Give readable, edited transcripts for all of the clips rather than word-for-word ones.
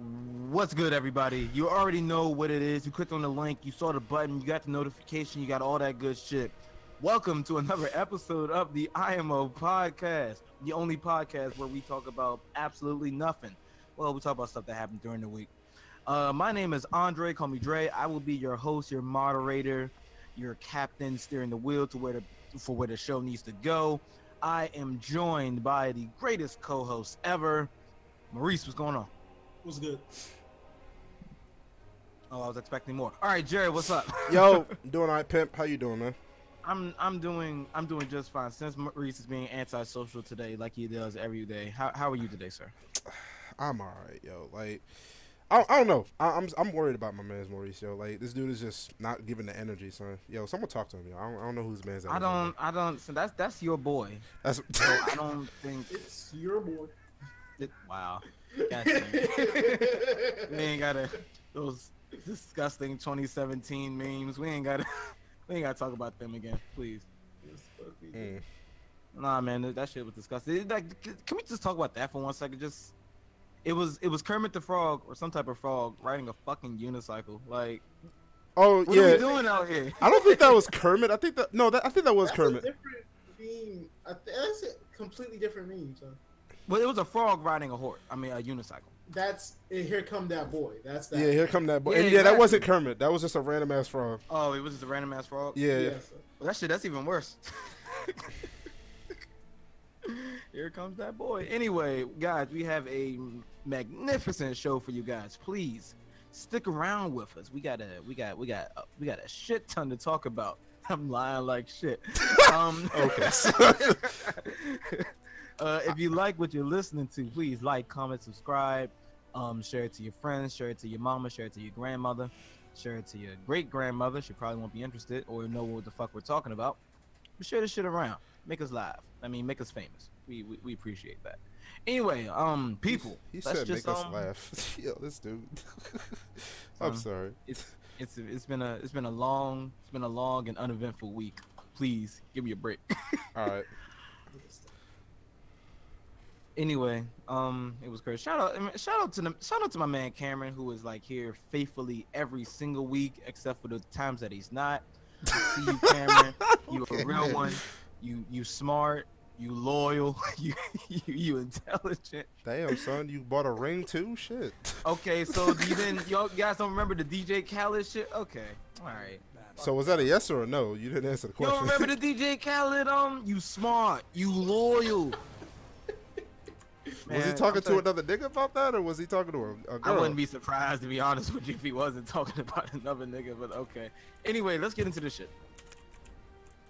What's good, everybody? You already know what it is. You clicked on the link, you saw the button, you got the notification, you got all that good shit. Welcome to another episode of the IMO Podcast, the only podcast where we talk about absolutely nothing. Well, we talk about stuff that happened during the week. My name is Andre. Call me Dre. I will be your host, your moderator, your captain, steering the wheel to where the show needs to go. I am joined by the greatest co-host ever, Maurice. What's going on? What's good? Oh, I was expecting more. All right, Jerry, what's up? Yo, doing all right, pimp. How you doing, man? I'm doing just fine. Since Maurice is being antisocial today, like he does every day. How are you today, sir? I'm all right, yo. Like, I don't know. I'm worried about my man's Maurice, yo. Like, this dude is just not giving the energy, son. Yo, someone talk to him, yo. I don't know whose man's that. I don't. So that's your boy. That's. So I don't think It's your boy. Wow. Gotcha. We ain't got those disgusting 2017 memes. We ain't gotta talk about them again, please. Nah, man, that shit was disgusting. Like, can we just talk about that for 1 second? Just it was Kermit the Frog or some type of frog riding a fucking unicycle. Like, Oh what yeah. are we doing out here? I don't think that was Kermit. I think that was That's Kermit. a different meme. That's a completely different meme, son. Well, it was a frog riding a unicycle. That's Here Come That Boy. That's that. Yeah, here come that boy. Yeah, And that exactly. wasn't Kermit. That was just a random ass frog. Oh, it was just a random ass frog. Yeah. son. Well, that's even worse. Here comes that boy. Anyway, guys, we have a magnificent show for you guys. Please stick around with us. We got a shit ton to talk about. I'm lying like shit. Okay. If you like what you're listening to, please like, comment, subscribe. Share it to your friends, share it to your mama, share it to your grandmother, share it to your great grandmother. She probably won't be interested or know what the fuck we're talking about. But share this shit around. Make us laugh. Make us famous. We appreciate that. Anyway, people. He let's said just, make us laugh. Yo, this dude. I'm sorry. It's been a long and uneventful week. Please give me a break. All right. Anyway, it was great. Shout out to my man Cameron, who is like here faithfully every single week, except for the times that he's not. I see you, Cameron. You a real one. You smart. You loyal. You intelligent. Damn, son, you bought a ring too? Shit. Okay, so y'all guys don't remember the DJ Khaled shit? Okay, all right. So was that a yes or a no? You didn't answer the You question. don't remember the DJ Khaled? You smart. You loyal. Was he talking to another nigga about that, or was he talking to a girl? I wouldn't be surprised, to be honest with you, if he wasn't talking about another nigga, but okay. Anyway, let's get into this shit.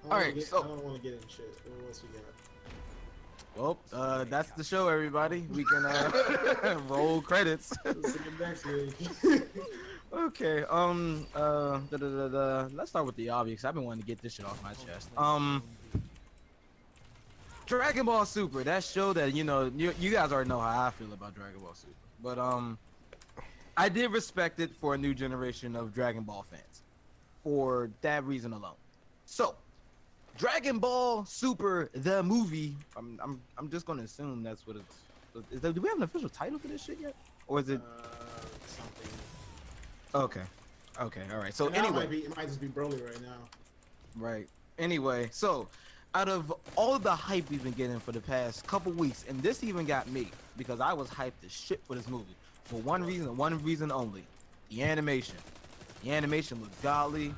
I don't want to get in shit. What else we got? Well, that's the show, everybody. We can roll credits. Let's get back to it. Okay. Let's start with the obvious. I've been wanting to get this shit off my chest. Dragon Ball Super, that show that you guys already know how I feel about Dragon Ball Super, but I did respect it for a new generation of Dragon Ball fans, for that reason alone. So, Dragon Ball Super the movie. I'm just gonna assume that's what it's. Do we have an official title for this shit yet, or is it Something. Okay, all right. So And anyway, it might just be Broly right now. right. Anyway, so out of all of the hype we've been getting for the past couple weeks, and this even got me because I was hyped as shit for this movie for one reason and one reason only: the animation. The animation looked godly.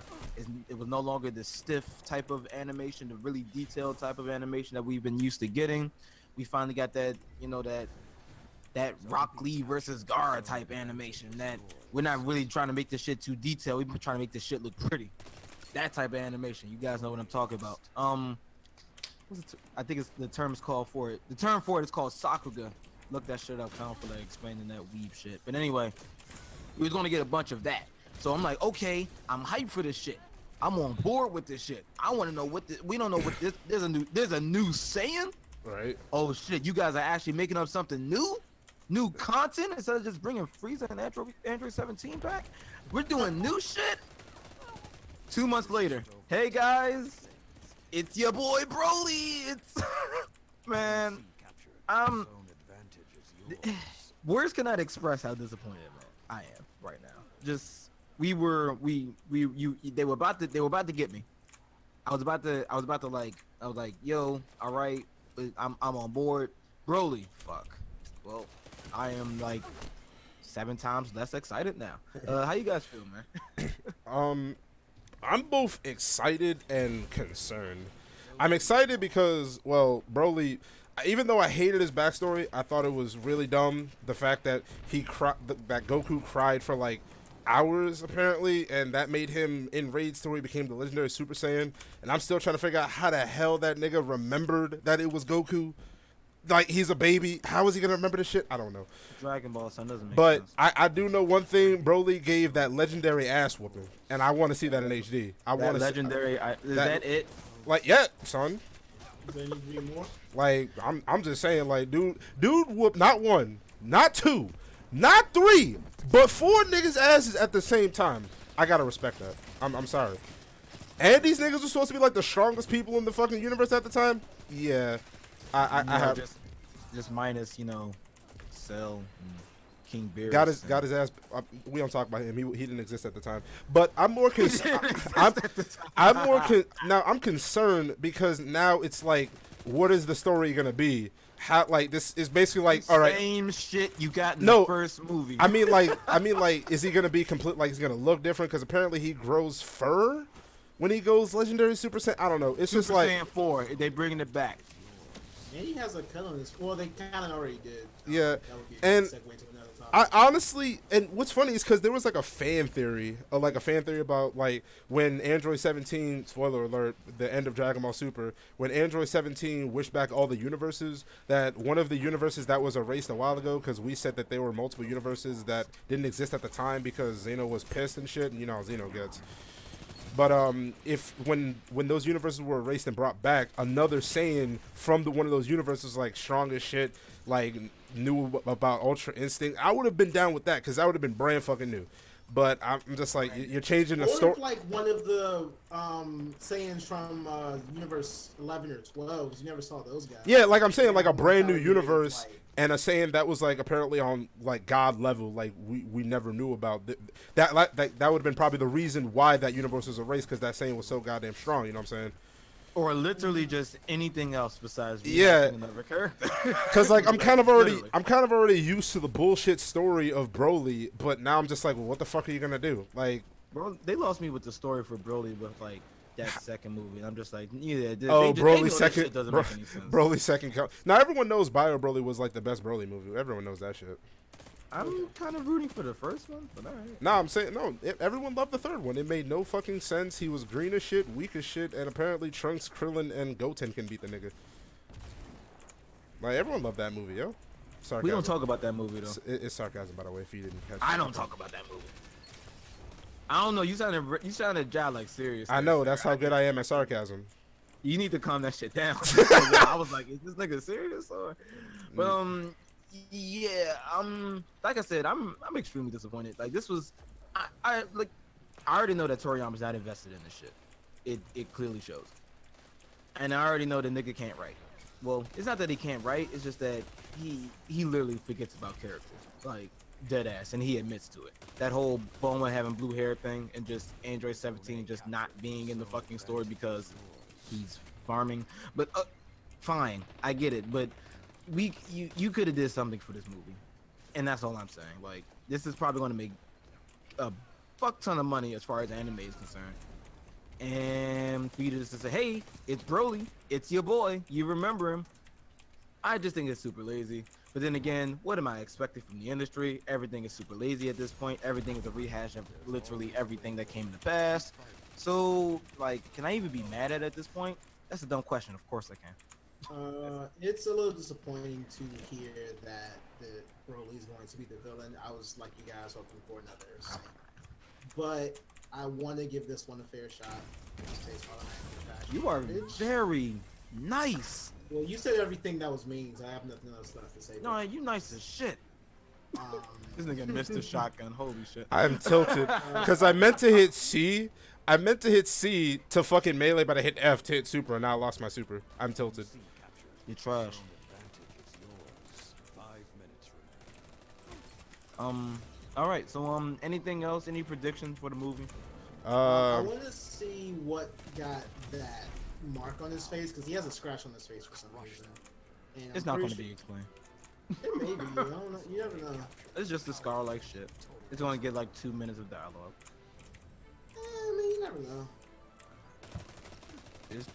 It was no longer the stiff type of animation, the really detailed type of animation that we've been used to getting. We finally got that, that Rock Lee versus Gara type animation. That we're not really trying to make this shit too detailed. We've been trying to make this shit look pretty. That type of animation. You guys know what I'm talking about. I think the term is called for it. The term for it is called Sakuga. Look that shit up. I don't feel like explaining that weeb shit. But anyway, we was gonna get a bunch of that. So I'm like, okay, I'm hyped for this shit. I'm on board with this shit. I want to know we don't know what this. There's a new Saiyan. Right. Oh shit! You guys are actually making up something new content instead of just bringing Frieza and Android 17 back. We're doing new shit. 2 months later, hey guys, it's your boy Broly. It's man, words cannot express how disappointed, man, I am right now. Just they were about to get me. I was about to like, yo, all right, I'm on board. Broly, fuck. Well, I am like 7 times less excited now. How you guys feel, man? I'm both excited and concerned. I'm excited because, well, Broly, even though I hated his backstory, I thought it was really dumb. The fact that that Goku cried for like hours apparently, and that made him enraged till he became the legendary Super Saiyan. And I'm still trying to figure out how the hell that nigga remembered that it was Goku. Like, he's a baby. How is he gonna remember this shit? I don't know. Dragon Ball Son doesn't make sense. But I do know one thing. Broly gave that legendary ass whooping, and I want to see that in HD. I want to legendary. Is that it? Like, yeah, son. Does there need to be more? Like, I'm just saying, like, dude whooped not 1, not 2, not 3, but 4 niggas' asses at the same time. I gotta respect that. I'm sorry. And these niggas were supposed to be like the strongest people in the fucking universe at the time. Yeah. I have just minus, Cell and King Beerus. Got his ass. We don't talk about him. He didn't exist at the time. But I'm more concerned. I'm concerned because now it's like, what is the story gonna be? How, like, this is basically like, all right, same shit you got in the first movie. I mean, like, is he gonna be complete? Like, he's gonna look different because apparently he grows fur when he goes legendary Super Saiyan. I don't know. It's just like Super Saiyan 4. They bringing it back. Yeah, he has a cut on his. Well, they kind of already did. Yeah, that would be a and segue to another topic. I honestly, and what's funny is because there was like a fan theory, about like when Android 17, spoiler alert, the end of Dragon Ball Super, when Android 17 wished back all the universes, that one of the universes that was erased a while ago because we said that there were multiple universes that didn't exist at the time because Xeno was pissed and shit, and you know how Xeno gets. But if when those universes were erased and brought back, another Saiyan from one of those universes, like strong as shit, like knew about Ultra Instinct, I would have been down with that because that would have been brand fucking new. But I'm just like, you're changing the story. Or like one of the Saiyans from Universe 11 or 12, because you never saw those guys. Yeah, like I'm saying, like a brand new universe. And a Saiyan that was like apparently on like God level, like we never knew about that would have been probably the reason why that universe was erased, because that Saiyan was so goddamn strong. You know what I'm saying? Or literally just anything else besides another character. Because like I'm kind of already used to the bullshit story of Broly, but now I'm just like, well, what the fuck are you gonna do? Like, bro, they lost me with the story for Broly, but like. That second movie, and I'm just like, yeah. Broly's second doesn't make any sense. Broly's second. Now everyone knows Bio Broly was like the best Broly movie. Everyone knows that shit. I'm kind of rooting for the first one, but alright. Nah, I'm saying no. Everyone loved the third one. It made no fucking sense. He was green as shit, weak as shit, and apparently Trunks, Krillin, and Goten can beat the nigga. Like, everyone loved that movie, yo. Sarcasm. We don't talk about that movie though. It's sarcasm, by the way. If you didn't catch it. I don't talk about that movie. I don't know. You sounded Jai like serious. I know. That's how good I am at sarcasm. You need to calm that shit down. I was like, is this nigga serious or? But yeah. Like I said, I'm extremely disappointed. Like, this was, I already know that Toriyama's not invested in this shit. It clearly shows. And I already know the nigga can't write. Well, it's not that he can't write. It's just that he literally forgets about characters. Like, dead ass, and he admits to it. That whole Bulma having blue hair thing, and just Android 17 just not being in the fucking story because he's farming. But fine, I get it. But you could have did something for this movie, and that's all I'm saying. Like, this is probably going to make a fuck ton of money as far as anime is concerned. And for you to just say, hey, it's Broly, it's your boy, you remember him. I just think it's super lazy. But then again, what am I expecting from the industry? Everything is super lazy at this point. Everything is a rehash of literally everything that came in the past. So, like, can I even be mad at it at this point? That's a dumb question. Of course I can. It's a little disappointing to hear that Broly is going to be the villain. I was like you guys hoping for another Saiyan. But I want to give this one a fair shot. You are very nice. Well, you said everything that was mean, so I have nothing else left to say. No, you nice as shit. This nigga missed the shotgun. Holy shit. I am tilted because I meant to hit C. I meant to hit C to fucking melee, but I hit F to hit super, and now I lost my super. I'm tilted. You trash. All right. So anything else? Any predictions for the movie? I want to see what got that mark on his face because he has a scratch on his face for some reason. And It's not going to be explained. It may be. I don't know. You never know. It's just the scar like shit. It's going to get like 2 minutes of dialogue. I mean, you never know. It's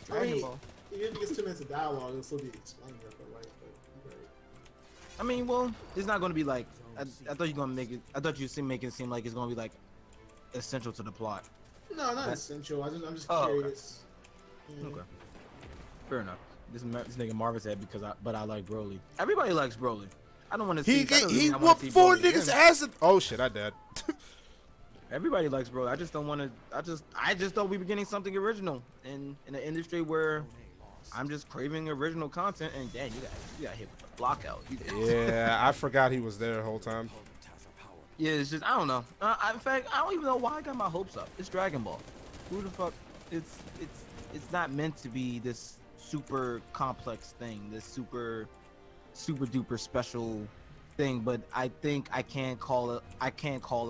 Dragon Ball. Even if it gets 2 minutes of dialogue, it'll still be explained. I mean, well, it's not going to be like. I thought you were going to make it. I thought you make it seem like it's going to be like essential to the plot. No, not essential. I'm just curious. Okay. Okay. Fair enough. This nigga Marvin said but I like Broly. Everybody likes Broly. I don't want to see. He whooped 4 niggas' ass. Oh shit, I dead. Everybody likes Broly. I just don't want to. I just thought we were getting something original in an industry where I'm just craving original content. And damn, you got hit with the blockout. Yeah, I forgot he was there the whole time. Yeah, it's just I don't know. In fact, I don't even know why I got my hopes up. It's Dragon Ball. Who the fuck? It's not meant to be this super complex thing, this super duper special thing, but I think I can't call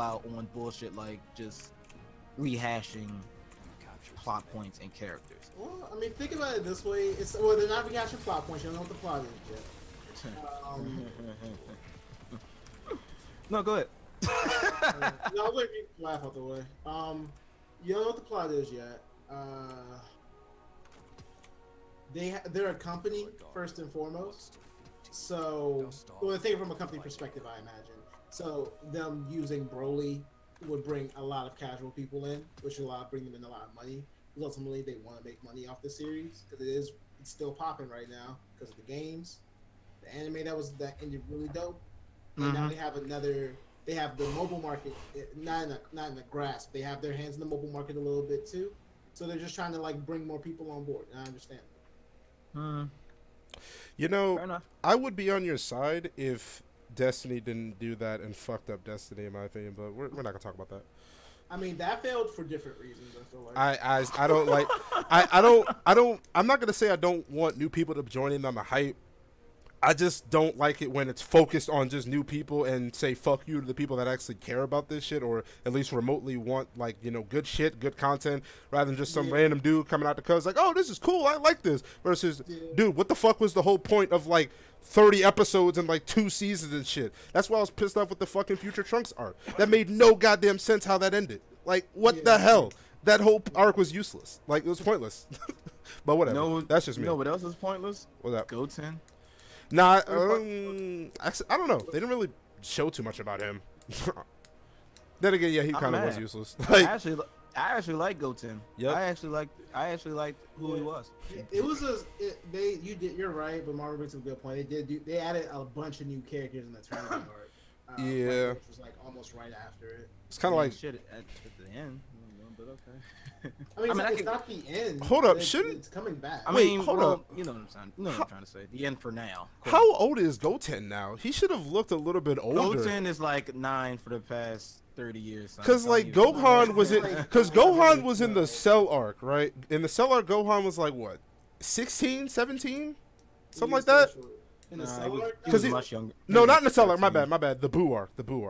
out on bullshit like just rehashing plot points and characters. Well, I mean, think about it this way: they're not rehashing plot points. You don't know what the plot is yet. No, go ahead. No, I'll let you laugh out the way. You don't know what the plot is yet. They're a company first and foremost, so they're thinking from a company perspective, I imagine. So them using Broly would bring a lot of casual people in, which will bring them in a lot of money. Because ultimately, they want to make money off the series because it's still popping right now because of the games, the anime that ended really dope, and now they have another. They have the mobile market, not in the grasp. They have their hands in the mobile market a little bit too, so they're just trying to like bring more people on board. And I understand. You know, I would be on your side if Destiny didn't do that and fucked up Destiny, in my opinion. But we're not gonna talk about that. I mean, that failed for different reasons. I feel like I don't like I'm not gonna say I don't want new people to join in on the hype. I just don't like it when it's focused on just new people and say fuck you to the people that actually care about this shit or at least remotely want, like, you know, good shit, good content, rather than just some random dude coming out the cuz like, oh, this is cool, I like this, versus, dude, what the fuck was the whole point of like 30 episodes and like 2 seasons and shit? That's why I was pissed off with the fucking Future Trunks arc. That made no goddamn sense how that ended. Like, what the hell? That whole arc was useless. Like, it was pointless. But whatever. No, that's just me. You know what else is pointless? What's that? Goten. Nah, I don't know. They didn't really show too much about him. Then again, yeah, he kind of was useless. Like, I actually like Goten. Yep. I actually liked who he was. You're right, but Marvel brings up a good point. They added a bunch of new characters in the tournament arc. Yeah, which was like almost right after it. It's kind of like shit at the end, but okay. I mean, it's not the end. Hold up, it's coming back. I mean, hold up. You know what I'm saying? You know what I'm trying to say. The end for now. How old is Goten now? He should have looked a little bit older. Goten is like 9 for the past 30 years. Because like Gohan was in the Cell arc, right? In the Cell arc, Gohan was like what, 16, 17, something like that. In the Cell arc, he was much younger. No, not in the Cell arc. My bad. The Buu arc. The Buu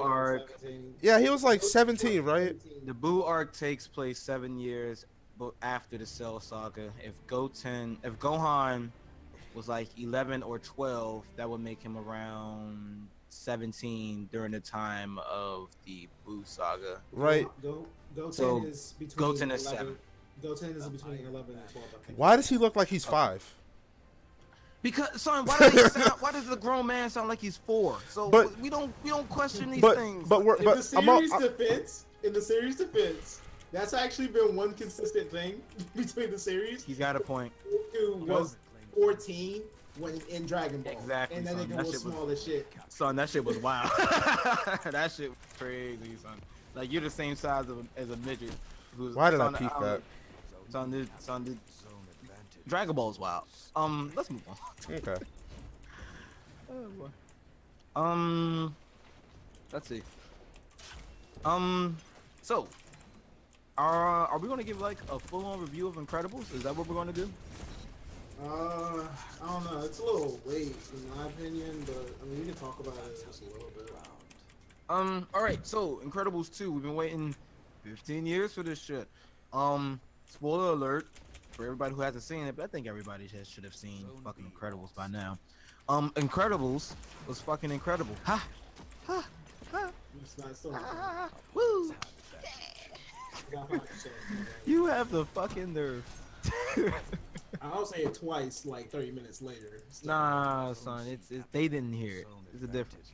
arc. Yeah, he was like 17, right? The Buu arc takes place 7 years after the Cell saga. If Gohan was like 11 or 12, that would make him around 17 during the time of the Buu saga. Right. Goten is between Goten is 7. Goten is between 11 and 12. I think. Why does he look like he's 5? Because, son, why does the grown man sound like he's 4? So we don't question these things. In the series defense, that's actually been one consistent thing between the series. He's got a point. Goku was 14 when in Dragon Ball. Exactly. And then it was small as shit. Son, that shit was wild. That shit was crazy, son. Like, you're the same size as a midget. Why did I peep that? Son, Dragon Ball is wild. Let's move on. Okay. Let's see. So, are we gonna give like a full-on review of Incredibles? Is that what we're gonna do? I don't know. It's a little late in my opinion, but I mean we can talk about it just a little bit. All right. So Incredibles 2. We've been waiting 15 years for this shit. Spoiler alert for everybody who hasn't seen it, but I think everybody should have seen fucking Incredibles by now. Incredibles was fucking incredible. Ha, ha, ha. It's still Ah, woo! You have the fucking nerve. I'll say it twice, like 30 minutes later. Nah, son, it's they didn't hear it. It's a difference.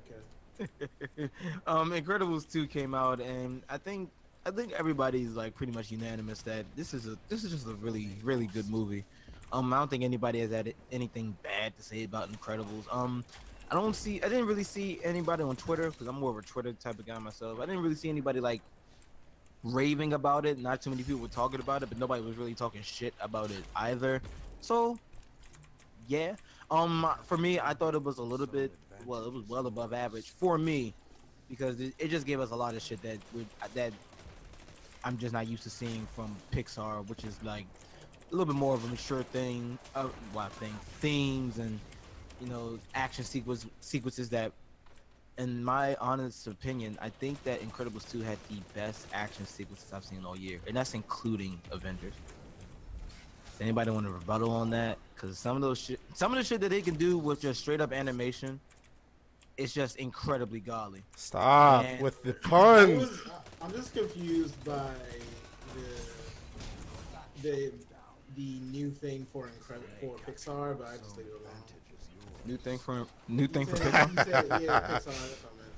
Okay. Incredibles 2 came out, and I think everybody's like pretty much unanimous that this is just a really good movie. I don't think anybody has had anything bad to say about Incredibles. I didn't really see anybody on Twitter, because I'm more of a Twitter type of guy myself. I didn't really see anybody like raving about it. Not too many people were talking about it, but nobody was really talking shit about it either. So yeah, for me, I thought it was a little bit, well, it was well above average for me, because it just gave us a lot of shit that I'm just not used to seeing from Pixar, which is like a little bit more of a mature thing, themes and, you know, action sequences that, in my honest opinion, I think that Incredibles 2 had the best action sequences I've seen all year, and that's including Avengers. Does anybody want to rebuttal on that? Because some of the shit that they can do with just straight up animation, it's just incredibly godly. Stop with the puns. I'm just confused by the new thing for Pixar, but I just leave it alone. New thing for Pixar. You said, yeah, Pixar. That's what I meant.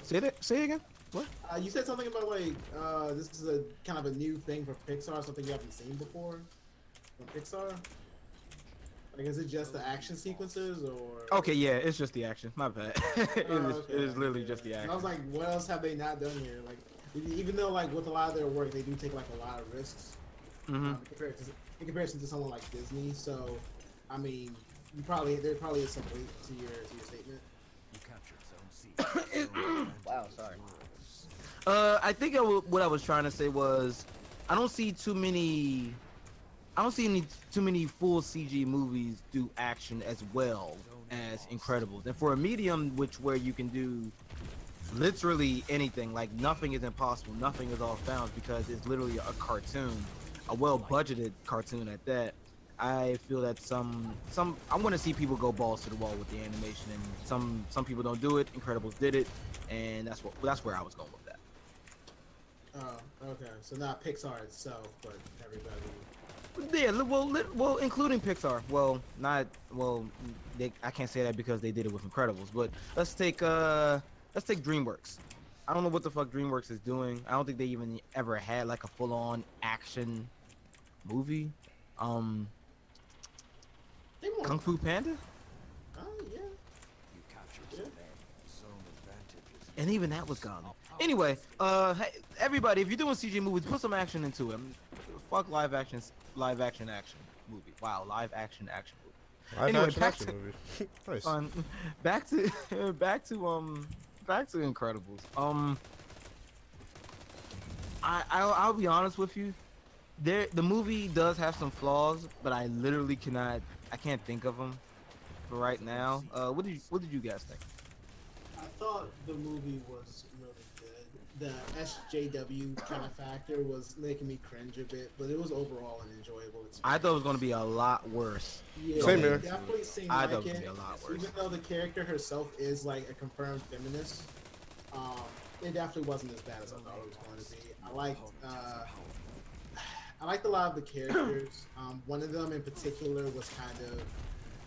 Sorry. Say it again. What? You said something about like this is a kind of a new thing for Pixar, something you haven't seen before from Pixar. Like, is it just the action sequences, or? Okay, yeah, it's just the action. My bad. It is literally just the action. And I was like, what else have they not done here? Like, even though like with a lot of their work, they do take like a lot of risks. In comparison to someone like Disney. So, I mean, there probably is some weight to your statement. Wow, sorry. I think what I was trying to say was, I don't see too many full CG movies do action as well as Incredibles. And for a medium where you can do literally anything, like nothing is impossible, nothing is off bounds, because it's literally a cartoon, a well-budgeted cartoon at that. I feel that I want to see people go balls to the wall with the animation, and some people don't do it. Incredibles did it, and that's where I was going with that. Oh, okay. So not Pixar itself, but everybody. Yeah, well, including Pixar. I can't say that because they did it with Incredibles. But let's take DreamWorks. I don't know what the fuck DreamWorks is doing. I don't think they even ever had like a full-on action movie. Kung Fu Panda? Oh yeah. And even that was gone. Anyway, hey, everybody, if you're doing CG movies, put some action into it. Fuck live action movie. Wow, live action movie. Anyway, back to Incredibles. I'll be honest with you. The movie does have some flaws, but I literally can't think of them for right now. What did you guys think? I thought the movie was really good. The SJW kind of factor was making me cringe a bit, but it was overall an enjoyable experience. I thought it was going to be a lot worse. Yeah, same here. Definitely seemed I like thought it was going to be a lot worse. Even though the character herself is like a confirmed feminist, it definitely wasn't as bad as I thought it was going to be. I liked a lot of the characters. One of them in particular was kind of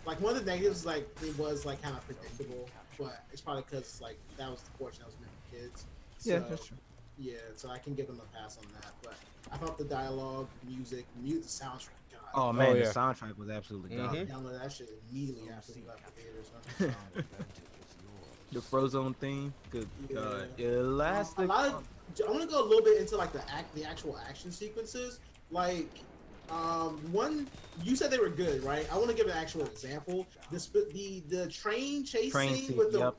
like, one of the negatives, like it was like kind of predictable, but it's probably because like that was the portion that was meant for kids. So, Yeah, that's true. Yeah, so I can give them a pass on that. But I thought the dialogue, music, the soundtrack. God, Oh man, yeah. the soundtrack was absolutely god. I downloaded that shit immediately after we left the theaters. The Frozone theme, good god. Yeah. Elastic. I want to go a little bit into like the actual action sequences. Like, one, you said they were good, right? I want to give an actual example. The train chase scene with the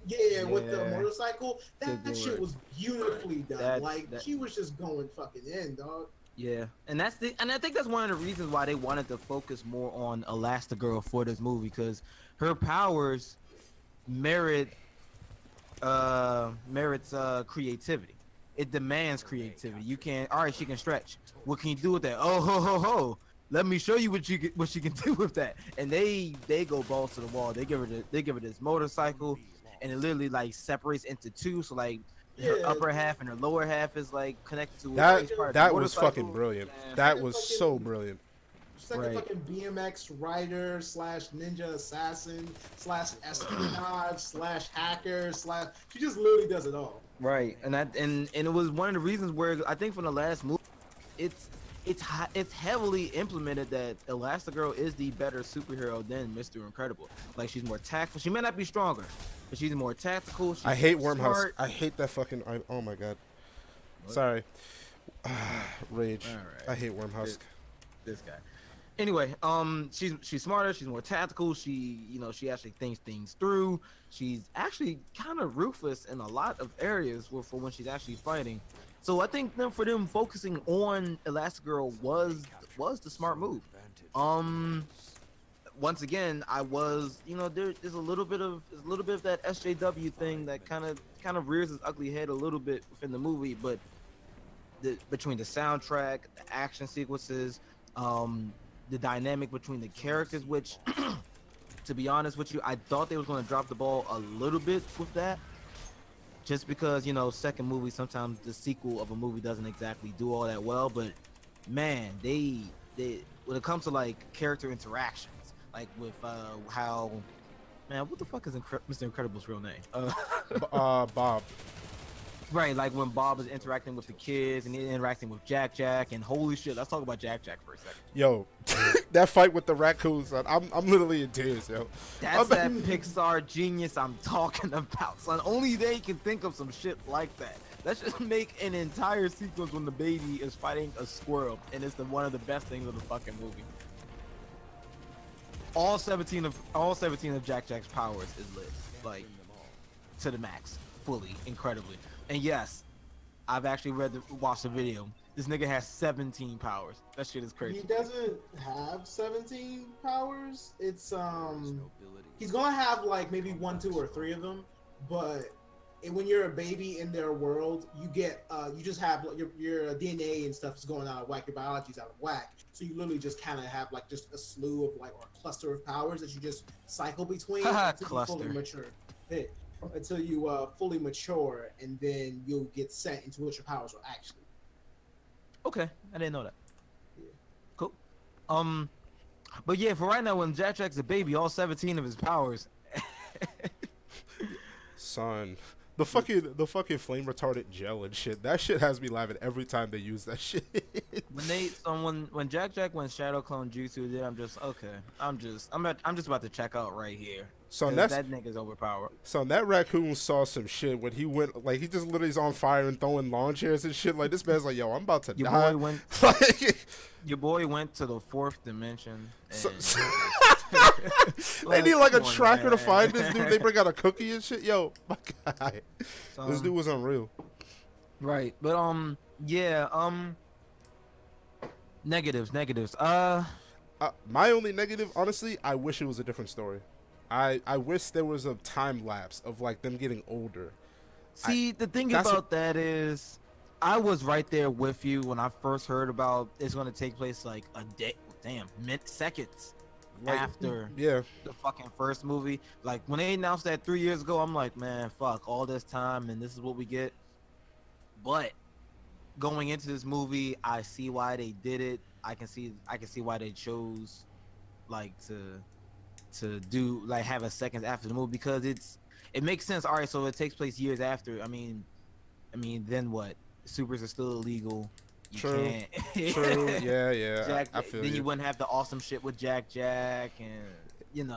with the motorcycle. That shit was beautifully done. She was just going fucking in, dog. Yeah, and I think that's one of the reasons why they wanted to focus more on Elastigirl for this movie, because her powers merit merits creativity. It demands creativity. You can't. All right, she can stretch. What can you do with that? Oh ho ho ho! Let me show you what she can do with that. And they go balls to the wall. They give her this motorcycle, and it literally like separates into two. So like her upper half and her lower half is like connected to that was fucking brilliant. That was so brilliant. She's like a fucking BMX rider slash ninja assassin slash espionage slash hacker slash. She just literally does it all. Right, and it was one of the reasons where I think from the last movie, it's heavily implemented that Elastigirl is the better superhero than Mr. Incredible. Like, she's more tactful. She may not be stronger, but she's more tactical. I hate Wormhouse. I hate that fucking. Oh my god. What? Sorry. Rage. Right. I hate Wormhouse. This guy. Anyway, she's smarter. She's more tactical. She actually thinks things through. She's actually kind of ruthless in a lot of areas for when she's actually fighting. So I think for them focusing on Elastigirl was the smart move. Once again, there's a little bit of that SJW thing that kind of rears its ugly head a little bit within the movie, but between the soundtrack, the action sequences, the dynamic between the characters, which to be honest with you, I thought they was going to drop the ball a little bit with that, just because second movie, sometimes the sequel of a movie doesn't exactly do all that well. But man, they when it comes to like character interactions, like with how, man, what the fuck is Mr. Incredible's real name? Bob. Right, like when Bob is interacting with the kids and he's interacting with Jack, and holy shit, let's talk about Jack for a second. Yo, that fight with the raccoons, son, I'm literally in tears, yo. That's that Pixar genius I'm talking about, son. Only they can think of some shit like that. Let's just make an entire sequence when the baby is fighting a squirrel, and it's one of the best things of the fucking movie. All 17 of Jack's powers is lit, like to the max, fully, incredibly. And yes, I've actually watched the video. This nigga has 17 powers. That shit is crazy. He doesn't have 17 powers. It's he's gonna have like maybe 1, 2, or 3 of them. But when you're a baby in their world, you get you just have like, your DNA and stuff is going out of whack. Your biology's out of whack. So you literally just kind of have like just a slew of like, or a cluster of powers that you just cycle between until you fully mature. Until you fully mature, and then you'll get sent into what your powers are actually. Okay, I didn't know that. Yeah. Cool. But yeah, for right now, when Jack's a baby, all 17 of his powers. Son, the fucking flame retardant gel and shit. That shit has me laughing every time they use that shit. When Jack went Shadow Clone Jutsu, then I'm just okay. I'm just about to check out right here. So that nigga's overpowered. So that raccoon saw some shit when he went, like, he just literally is on fire and throwing lawn chairs and shit. Like, this man's like, yo, I'm about to die. Your boy went to the 4th dimension. They need like a tracker to find this dude. They bring out a cookie and shit. Yo, my guy, this dude was unreal. Right, but negatives. My only negative, honestly, I wish it was a different story. I wish there was a time lapse of like them getting older. See, the thing about that is, I was right there with you when I first heard about it's going to take place like a day, seconds after the fucking first movie. Like when they announced that 3 years ago, I'm like, man, fuck all this time and this is what we get. But going into this movie, I see why they did it. I can see why they chose like to do like have a second after the movie, because it makes sense. All right, so it takes place years after. I mean then what? Supers are still illegal. True. Yeah. I feel then you wouldn't have the awesome shit with Jack and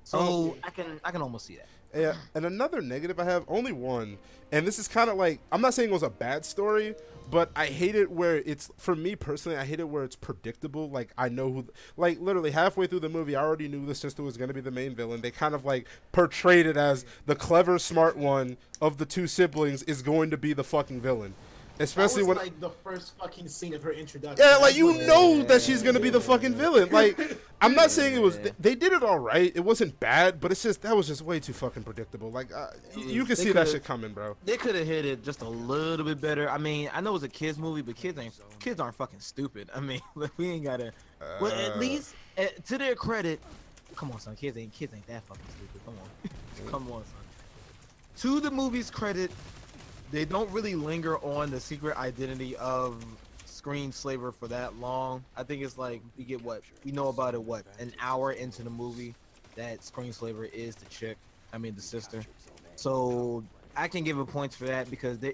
so I can almost see that. Yeah, and another negative I have, only one, and this is kind of like, I'm not saying it was a bad story, but I hate it where it's, for me personally, I hate it where it's predictable. Like, I know who, like, literally halfway through the movie, I already knew the sister was going to be the main villain. They kind of, like, portrayed it as the clever, smart one of the two siblings is going to be the fucking villain. Especially that was when like the first fucking scene of her introduction. yeah, like you know that she's gonna be the fucking villain. Like I'm not saying it was they did it all right. It wasn't bad, but it's just that was just way too fucking predictable. Like you can see that shit coming, bro. They could have hit it just a little bit better. I mean, I know it was a kids movie, but kids aren't fucking stupid. I mean, we ain't gotta. Well, at least to their credit, come on, son. Kids ain't that fucking stupid. Come on, come on, son. To the movie's credit, they don't really linger on the secret identity of Screenslaver for that long. I think it's like we know about it an hour into the movie that Screenslaver is the chick. I mean the sister. So I can give a points for that because they're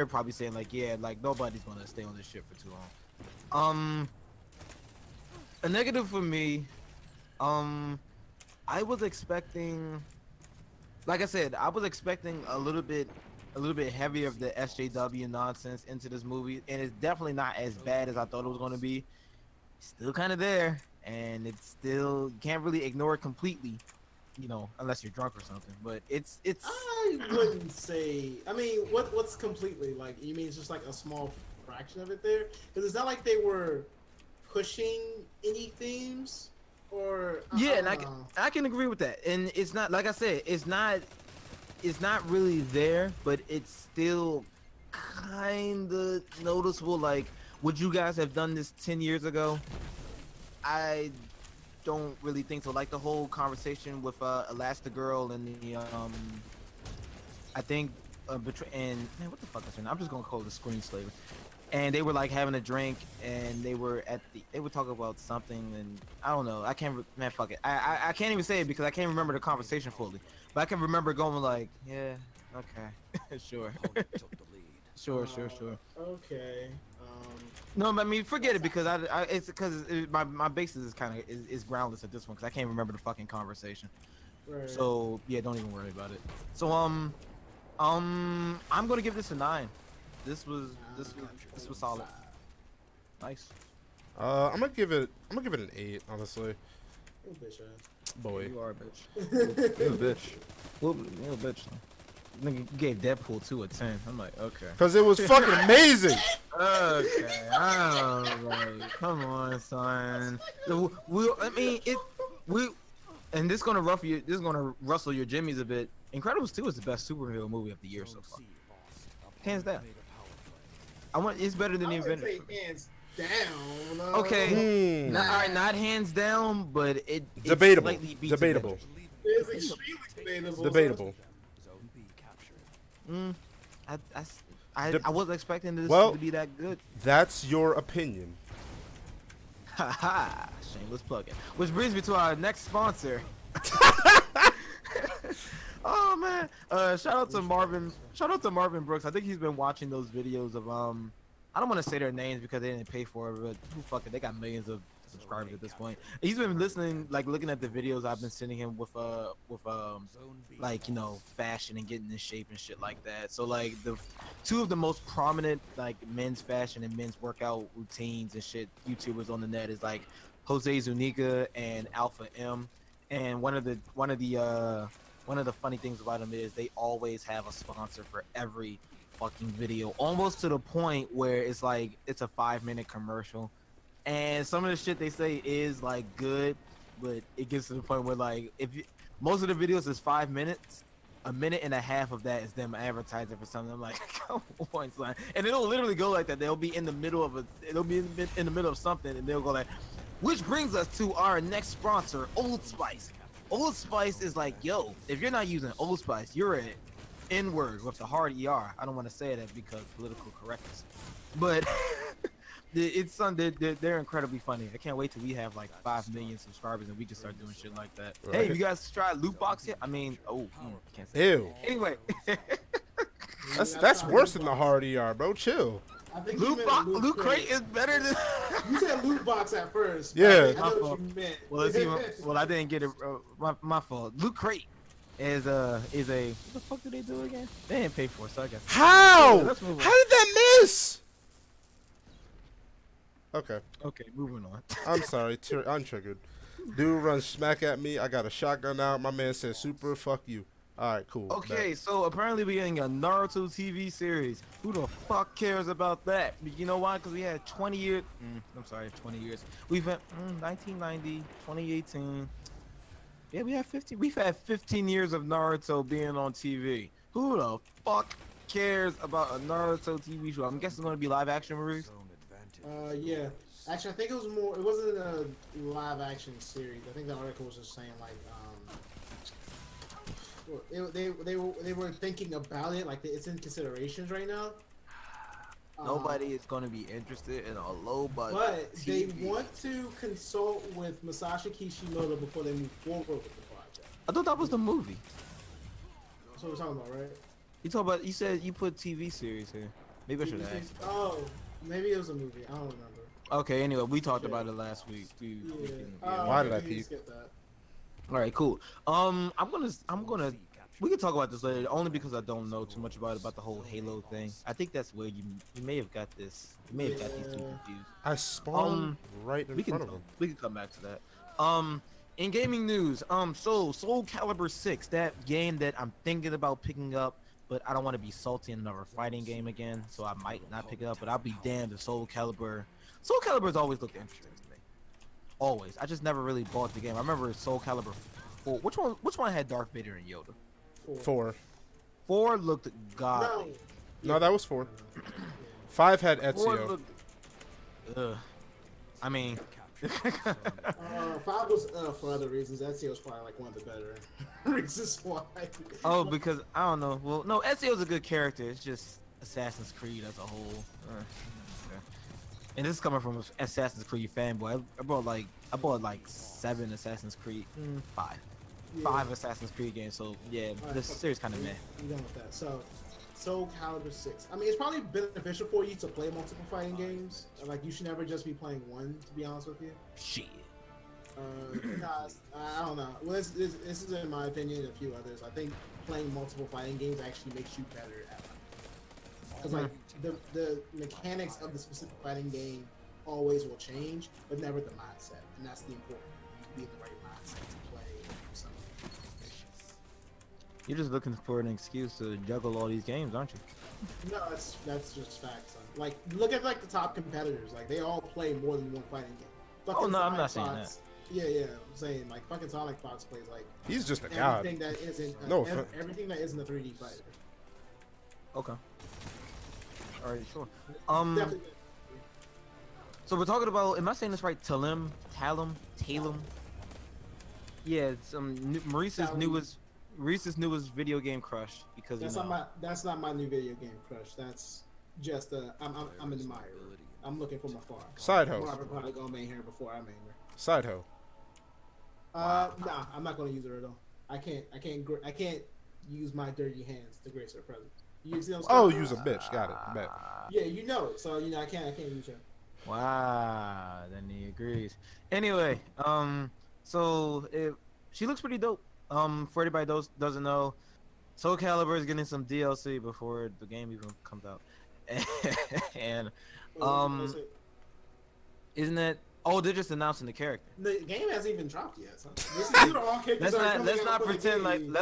probably saying like yeah, like nobody's gonna stay on this shit for too long. A negative for me, I was expecting, like I said, I was expecting a little bit heavier of the SJW nonsense into this movie, and it's definitely not as bad as I thought it was going to be. It's still kind of there, and it's still, you can't really ignore it completely, you know, unless you're drunk or something. But it's. I wouldn't say. I mean, what's completely like? You mean it's just like a small fraction of it there? Because it's not like they were pushing any themes, or yeah, and I can agree with that. And it's not, like I said, it's not really there, but it's still kind of noticeable. Like, would you guys have done this 10 years ago? I don't really think so. Like the whole conversation with Elastigirl and the I think and man, what the fuck is her name? I'm just gonna call it the Screenslaver. And they were like having a drink, and they were talking about something, and I don't know. I can't, man, fuck it. I can't even say it because I can't remember the conversation fully. But I can remember going like, yeah, okay, sure, sure. Okay. No, I mean, forget it because it's because my basis is kind of is groundless at this one because I can't remember the fucking conversation. Right. So yeah, don't even worry about it. So I'm gonna give this a 9. This was solid. Nice. I'm gonna give it an 8, honestly. Oh, bitch ass. Boy. You are a bitch. You're a bitch. You're a bitch. Nigga gave Deadpool 2 a 10. I'm like, okay. Cause it was fucking amazing. Okay. Like, come on, son. And this gonna rustle your jimmies a bit. Incredibles 2 is the best superhero movie of the year so far. Hands down. It's better than the Avengers. Hands down. Okay. Not hands down, but it's debatable. slightly beats Debatable. It's extremely debatable. Debatable. I wasn't expecting this to be that good. That's your opinion. Haha, shameless plug-in. Which brings me to our next sponsor. Oh man! Shout out to Marvin Brooks. I think he's been watching those videos of I don't want to say their names because they didn't pay for it, but who fuck it? They got millions of subscribers at this point. He's been listening, like looking at the videos I've been sending him with like, you know, fashion and getting in shape and shit like that. So like the two of the most prominent like men's fashion and men's workout routines and shit YouTubers on the net is like Jose Zuniga and Alpha M. And one of the funny things about them is they always have a sponsor for every fucking video, almost to the point where it's like it's a 5-minute commercial. And some of the shit they say is like good, but it gets to the point where like most of the videos is 5 minutes, a minute and a half of that is them advertising for something. I'm like, come on, son. And it'll literally go like that. They'll be in the middle of something, and they'll go like, which brings us to our next sponsor, Old Spice. Old Spice is like, yo, if you're not using Old Spice, you're an N-word with the hard ER. I don't want to say that because political correctness, but they're incredibly funny. I can't wait till we have like 5 million subscribers and we just start doing shit like that. Right. Hey, you guys tried Loot Box yet? I mean, can't say. Ew. Anyway, that's worse than the hard ER, bro. Chill. Loot Crate is better than. You said Loot Box at first. Yeah. I know what you meant. Well, I didn't get it. My fault. Loot Crate is a. What the fuck did they do again? They didn't pay for it, so I guess. How? Yeah, let's move on. How did that miss? Okay. Okay, moving on. I'm sorry. I'm triggered. Dude runs smack at me. I got a shotgun out. My man said, "Super, fuck you." All right, cool. Okay, so apparently we're getting a Naruto TV series. Who the fuck cares about that? You know why? Because we had 20 years. I'm sorry, 20 years. We've had 1990, 2018. Yeah, we have 15. We've had 15 years of Naruto being on TV. Who the fuck cares about a Naruto TV show? I'm guessing it's gonna be live action, Maurice. Yeah. Actually, I think it was more. It wasn't a live action series. I think the article was just saying like, they were thinking about it. Like it's in considerations right now. Nobody is gonna be interested in a low budget. But TV. they want to consult with Masashi Kishimoto before they move forward with the project. I thought that was the movie. That's what we're talking about, right? You talk about. You said you put TV series here. Maybe I should have asked. Oh, maybe it was a movie. I don't remember. Okay. Anyway, we talked about it last week. Why did I peek? Skip that? All right, cool. I'm gonna. We can talk about this later, only because I don't know too much about the whole Halo thing. I think that's where you may have got this. You may have got these two confused. I spawned right in front of him. We can come back to that. In gaming news, so Soul Calibur 6, that game that I'm thinking about picking up, but I don't want to be salty in another fighting game again, so I might not pick it up. But I'll be damned if Soul Calibur's always looked interesting to me. Always. I just never really bought the game. I remember Soul Calibur 4. Which one had Darth Vader and Yoda? 4. 4 looked godly. No, that was 4. 5 had 4 Ezio. looked, I mean, 5 was for other reasons. Ezio was probably like one of the better reasons why. oh, because I don't know. Well, no, Ezio's a good character. It's just Assassin's Creed as a whole. And this is coming from an Assassin's Creed fanboy. I bought like 7 Assassin's Creed, 5. Yeah. 5 Assassin's Creed games. So yeah, Right, this series kind of meh. I'm done with that. So, Soul Calibur 6. I mean, it's probably beneficial for you to play multiple fighting games. Like, you should never just be playing one, to be honest with you. Shit. Because, I don't know. Well, this is in my opinion and a few others. I think playing multiple fighting games actually makes you better at them. Because, like, the mechanics of the specific fighting game always will change, but never the mindset. And that's the important. You need to be in the right mindset to play something. You're just looking for an excuse to juggle all these games, aren't you? No, that's just facts. Like, look at like the top competitors. Like, they all play more than one fighting game. Fucking Oh no, I'm Sonic not saying Fox, that. Yeah, I'm saying like fucking Sonic Fox plays like He's just a god. everything that isn't everything that isn't a 3D fighter. Okay. All right, sure. Definitely. So we're talking about. Am I saying this right? Talum. Yeah, it's Maurice's newest video game crush because That's not my new video game crush. That's just I'm an admirer. I'm looking from afar. Side hoe. Robert probably gonna main her before I main her. Side hoe. Nah, I'm not gonna use her at all. I can't use my dirty hands to grace her presence. You see what I'm saying? Use a bitch. Got it. Bet. Yeah, you know it. So I can't use her. Wow, then he agrees. Anyway, she looks pretty dope. For anybody doesn't know, Soul Calibur is getting some DLC before the game even comes out, and isn't that? Oh, they're just announcing the character. The game hasn't even dropped yet. So these are all characters let's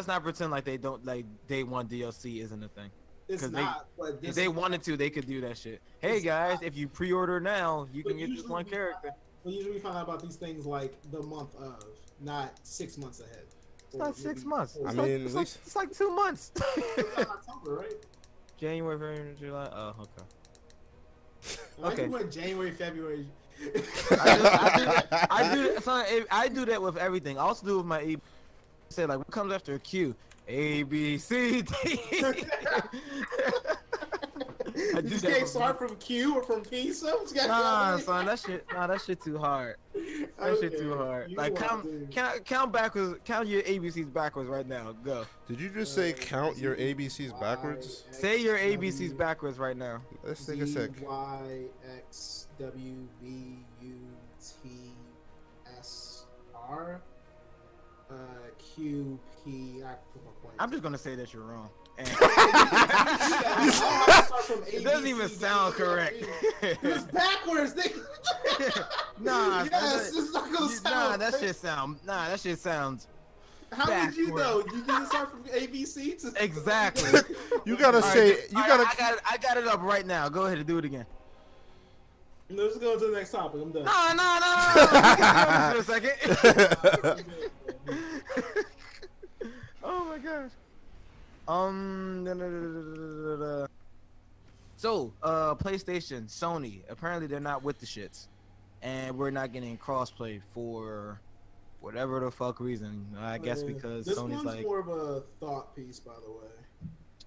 not pretend like they don't like day one DLC isn't a thing. It's not. If they wanted to, they could do that shit. Hey guys, if you pre-order now, you can get this one character. We usually find out about these things like the month of, not 6 months ahead. It's not 6 months. It's like 2 months. It's October, right? January, February, July. Oh, okay. Okay. Went January, February. I do that with everything. I also do it with my E. Say like, what comes after a Q? A, B, C, D. You just can't start from Q or from P. Nah, son, that shit too hard. That shit too hard. Like count backwards. Count your ABCs backwards right now. Go. Did you just say count your ABCs backwards? Say your ABCs backwards right now. Let's take a sec. Y, X, W, V, U, T, S, R, Q, P. I'm just gonna say that you're wrong. And it doesn't even sound correct. It's backwards. Nah, yes, it's not gonna sound. That shit sounds How would you know? You need to start from ABC to Exactly. You gotta I got it up right now. Go ahead and do it again. Let's go to the next topic. I'm done. No. For a second. Oh my gosh. So, PlayStation, Sony, apparently they're not with the shits, and we're not getting crossplay for whatever the fuck reason. I guess because this Sony's one's like, more of a thought piece, by the way.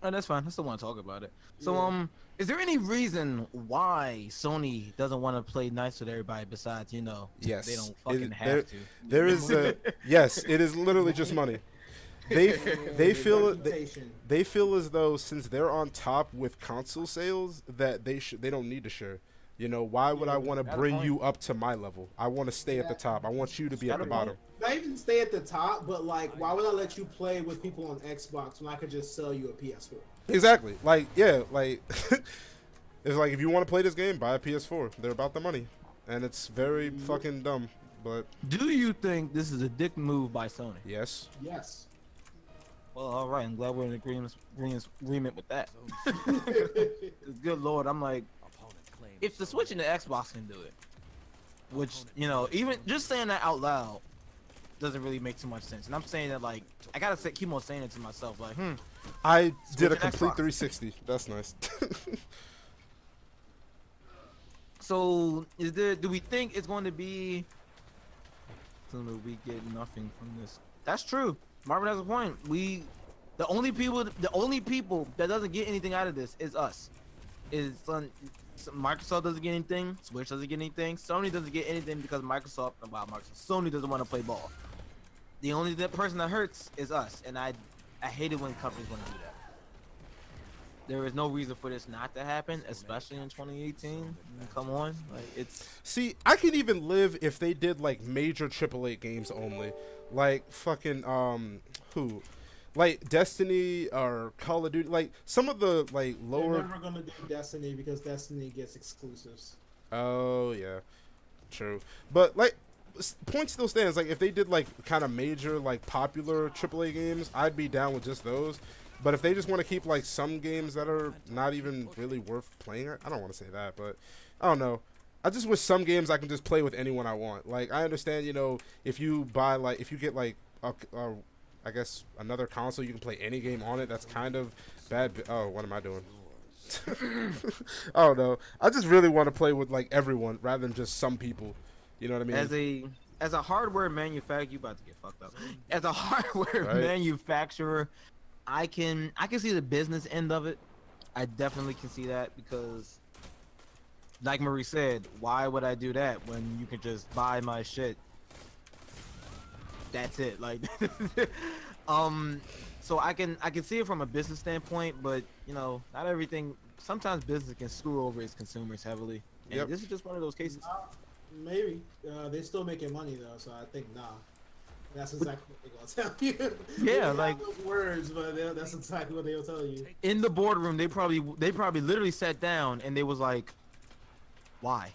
oh, that's fine. I still want to talk about it. So, Yeah. is there any reason why Sony doesn't want to play nice with everybody besides, you know, Yes. they don't fucking There- have to? There is yes, it is literally just money. They feel Reputation. they feel as though since they're on top with console sales that they don't need to share. You know, why would I want to Got a bring point. you up to my level? I want to stay at the top. I want you to be at Got a the bottom. Not even stay at the top, but like, why would I let you play with people on Xbox when I could just sell you a PS4? Exactly. Like, yeah, like it's like if you want to play this game, buy a PS4. They're about the money, and it's very fucking dumb. But Do you think this is a dick move by Sony? yes, Yes. Well, all right. I'm glad we're in agreement with that. Good lord, I'm like, if the Switch and the Xbox can do it, which, you know, even just saying that out loud doesn't really make too much sense. And I'm saying that, like, I gotta keep on saying it to myself, like, I did a and complete Xbox. 360. That's nice. So do we think it's going to be? So we get nothing from this. That's true. Marvin has a point. The only people that doesn't get anything out of this is us. Microsoft doesn't get anything. Switch doesn't get anything. Sony doesn't get anything because Sony doesn't want to play ball. The only person that hurts is us, and I hate it when companies want to do that. There is no reason for this not to happen, especially in 2018. Come on, like it's. See, I could even live if they did like major AAA games only, like fucking like Destiny or Call of Duty, like some of the like lower. They're never gonna do Destiny because Destiny gets exclusives. Oh yeah, true. But like, point still stands. Like if they did like kind of major like popular AAA games, I'd be down with just those. But if they just want to keep like some games that are not even really worth playing, I don't want to say that, but I don't know. I just wish some games I can just play with anyone I want. Like I understand, you know, if you buy like if you get like I guess another console, you can play any game on it. That's kind of bad. Oh, what am I doing? I don't know. I just really want to play with like everyone rather than just some people. You know what I mean? As a hardware manufacturer, you about to get fucked up. As a hardware Right. manufacturer, I can see the business end of it. I definitely can see that because, like Maurice said, why would I do that when you can just buy my shit? That's it. Like, so I can see it from a business standpoint, but you know, not everything. Sometimes business can screw over its consumers heavily, and Yep. this is just one of those cases. Maybe they're still making money though, so I think nah. That's exactly what they're gonna tell you. Yeah, They like- have those words, but that's exactly what they'll tell you. In the boardroom, they probably literally sat down and they was like, why?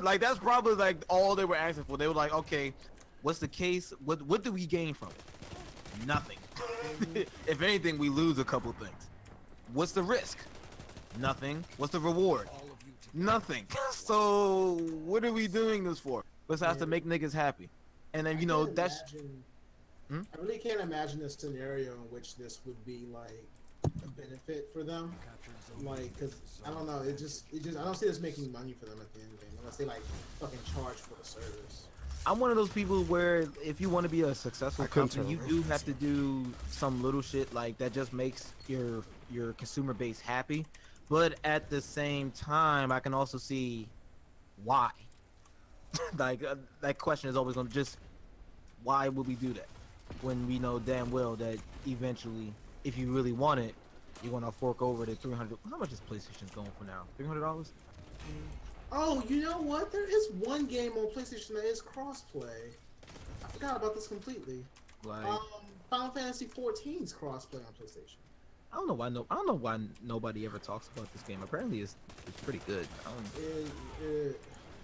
Like that's probably like all they were asking for. They were like, okay, what's the case? What do we gain from it? Nothing. If anything, we lose a couple things. What's the risk? Nothing. What's the reward? Nothing. So what are we doing this for? Besides to make niggas happy. And then, you know, that's... I really can't imagine a scenario in which this would be like a benefit for them. Like, cause I don't know, it just I don't see this making money for them at the end of the game unless they like fucking charge for the service. I'm one of those people where if you want to be a successful company, you do have to do some little shit like that just makes your consumer base happy. But at the same time, I can also see why. Like that question is always going to just, why would we do that when we know damn well that eventually, if you really want it, you're going to fork over the $300. How much is PlayStation going for now? $300? Oh, you know what? There is one game on PlayStation that is crossplay. I forgot about this completely. Like, Final Fantasy 14's crossplay on PlayStation. I don't know why nobody ever talks about this game. Apparently, it's pretty good.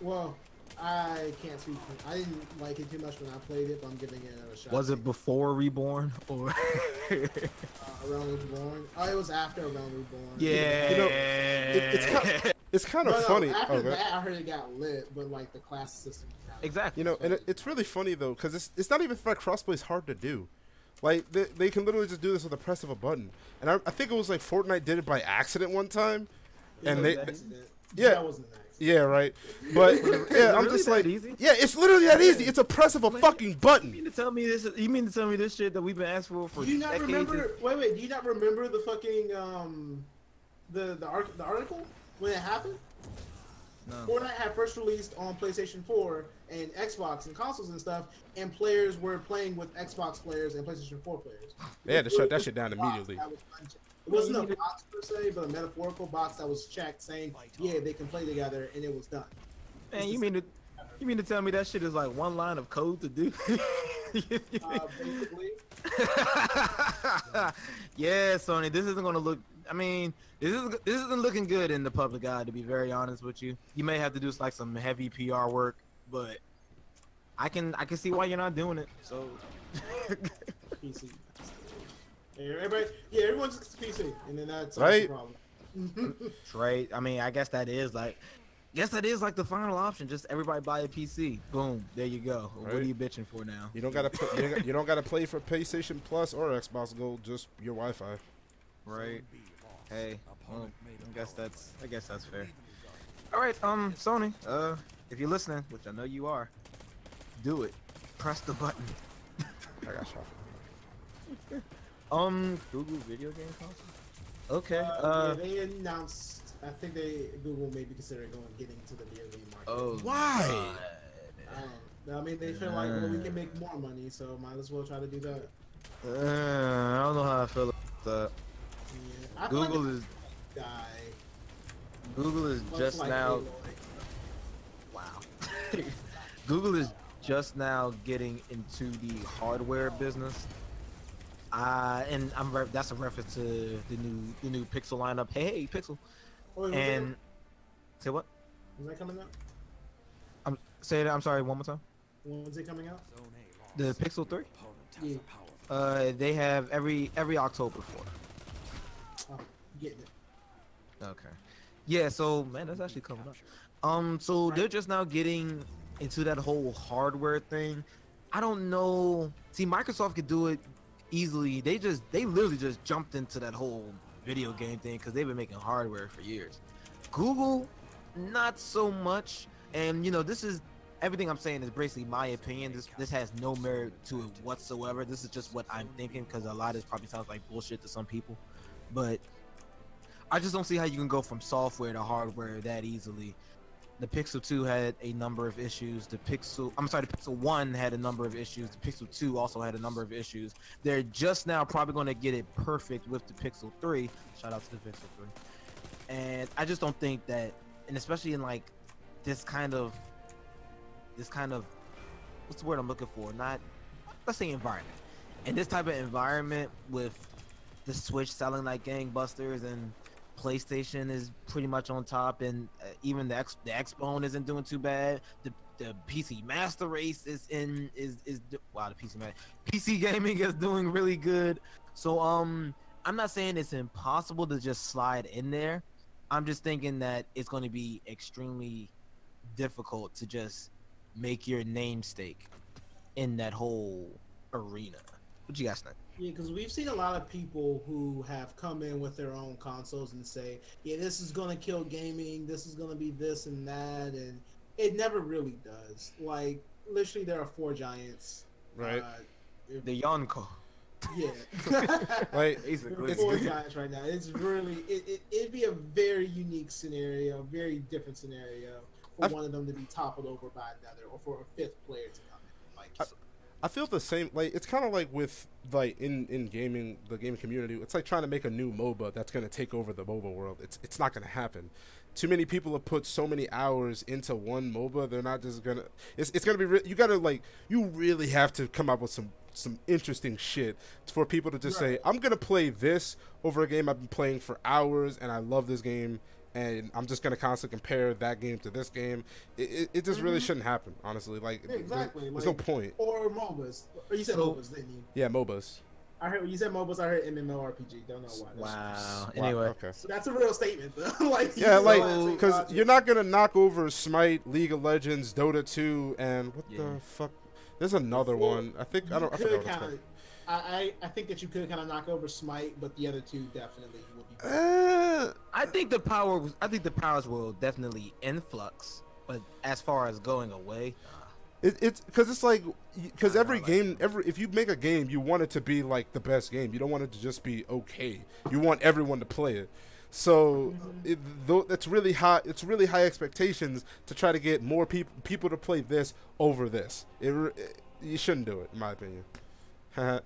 Well, I can't speak. I didn't like it too much when I played it, but I'm giving it a shot. Was it before Reborn or Around Reborn? Oh, it was after Around Reborn. yeah? You know, it's kind of funny. After that, I heard it got lit, but like the class system. Exactly. You know, and it's really funny though, because it's not even that crossplay is hard to do. Like they can literally just do this with the press of a button. And I think it was like Fortnite did it by accident one time, and That wasn't an accident. yeah, right. But yeah, I'm really just that like, easy? yeah, it's literally that easy. It's a press of a fucking You button. mean to tell me this? You mean to tell me this shit that we've been asking for Do you not decades? remember? Wait. Do you not remember the fucking the article when it happened? No. Fortnite had first released on PlayStation 4 and Xbox and consoles and stuff, and players were playing with Xbox players and PlayStation 4 players. They had to shut that shit down immediately. It wasn't a box per se, but a metaphorical box that was checked saying, yeah, they can play together, and it was done. Man, you mean to tell me that shit is like one line of code to do? Basically. Yeah, Sony, this isn't gonna look. I mean, this isn't looking good in the public eye. To be very honest with you, you may have to do like some heavy PR work, but I can see why you're not doing it. So. PC. Everyone just gets PC, and then that's right. the problem. Right. I mean, I guess that is like the final option. Just everybody buy a PC. Boom. There you go. Right. What are you bitching for now? You don't gotta play for PlayStation Plus or Xbox Gold. Just your Wi-Fi. Right. Hey. Well, I guess that's fair. All right. Sony. If you're listening, which I know you are, do it. Press the button. I got shot. Google video game console. Okay. Yeah, they announced. I think Google may be considering getting into the video game market. Oh. Why? I mean, they feel like we can make more money, so might as well try to do that. I don't know how I feel about that. Yeah, Google is just like now. Aloy. Wow. Google is just now getting into the hardware business. And that's a reference to the new Pixel lineup. Hey, Pixel. Oh, wait, And say what? Is that coming out? I'm sorry. One more time. When's it coming out? The Pixel 3. Yeah. They have every October for it. Oh, getting it. Okay. Yeah, so man, that's actually coming up. So they're just now getting into that whole hardware thing. I don't know. See, Microsoft could do it easily. They literally just jumped into that whole video game thing because they've been making hardware for years. Google, not so much. And this is everything I'm saying is basically my opinion. This has no merit to it whatsoever. This is just what I'm thinking because a lot of this probably sounds like bullshit to some people, but I just don't see how you can go from software to hardware that easily. The Pixel 2 had a number of issues. The Pixel 1 had a number of issues. The Pixel 2 also had a number of issues. They're just now probably going to get it perfect with the Pixel 3. Shout out to the Pixel 3. And I just don't think that, and especially in like this kind of what's the word I'm looking for? Let's say environment. In this type of environment with the Switch selling like gangbusters and PlayStation is pretty much on top, and even the Xbone isn't doing too bad. The PC Master Race the PC gaming is doing really good. So I'm not saying it's impossible to just slide in there. I'm just thinking that it's going to be extremely difficult to just make your namesake in that whole arena. What you guys think? Yeah, because we've seen a lot of people who have come in with their own consoles and say, yeah, this is going to kill gaming, this is going to be this and that, and it never really does. Like, literally, there are four giants. Right. The Yonko. Yeah. Like, there are four giants right now. It's really, it'd be a very unique scenario, a very different scenario for one of them to be toppled over by another, or for a fifth player to come in. Like, I feel the same. Like, it's kind of like with like in gaming, the gaming community. It's like trying to make a new MOBA that's gonna take over the MOBA world. It's not gonna happen. Too many people have put so many hours into one MOBA. They're not just gonna. It's gonna be. You gotta you really have to come up with some interesting shit for people to just say, I'm gonna play this over a game I've been playing for hours and I love this game, and I'm just gonna constantly compare that game to this game. It just really shouldn't happen, honestly. Like, exactly. There's no point. Or MOBAs. Or you said MOBAs, didn't you? Yeah, MOBAs. I heard when you said MOBAs, I heard MMORPG. Don't know why. Wow. Anyway, okay. So that's a real statement, though. Like, Yeah, like, because you're not gonna knock over Smite, League of Legends, Dota 2, and what the fuck? There's another one. I forgot what it's called. I think that you could kind of knock over Smite, but the other two definitely would be. I think the powers will definitely influx, but as far as going away, it's because it's like every game, if you make a game, you want it to be like the best game. You don't want it to just be okay. You want everyone to play it. So it's really high. It's really high expectations to try to get more people to play this over this. You shouldn't do it, in my opinion.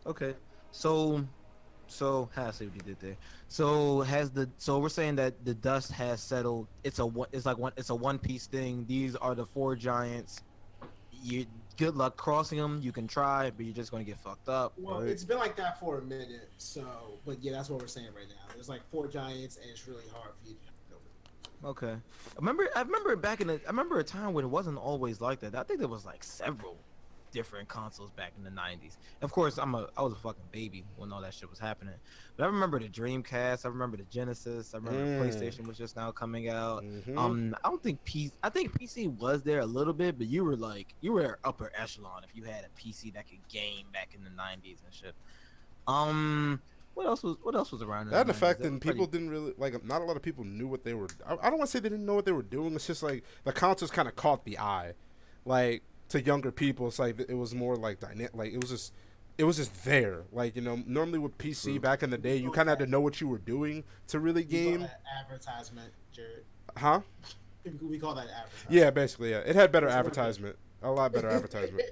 Okay, so I see what you did there. So we're saying that the dust has settled. It's a one piece thing. These are the 4 giants. Good luck crossing them. You can try, but you're just gonna get fucked up. Well, It's been like that for a minute. So, but yeah, that's what we're saying right now. There's like 4 giants, and it's really hard for you to get over. Okay, I remember a time when it wasn't always like that. I think there was like several different consoles back in the 90s. Of course, I was a fucking baby when all that shit was happening. But I remember the Dreamcast. I remember the Genesis. I remember PlayStation was just now coming out. I think PC was there a little bit, but you were upper echelon if you had a PC that could game back in the 90s and shit. What else was around? That and the fact that people didn't really not a lot of people knew what they were. I don't want to say they didn't know what they were doing. It's just like the consoles kind of caught the eye, like. To younger people, it's like it was more like like it was just there. Like, you know, normally with PC back in the day, you kind of had to know what you were doing to really game. We call that advertisement, Jared. Huh? We call that advertisement. Yeah, basically, yeah. It had better advertisement, a lot better advertisement.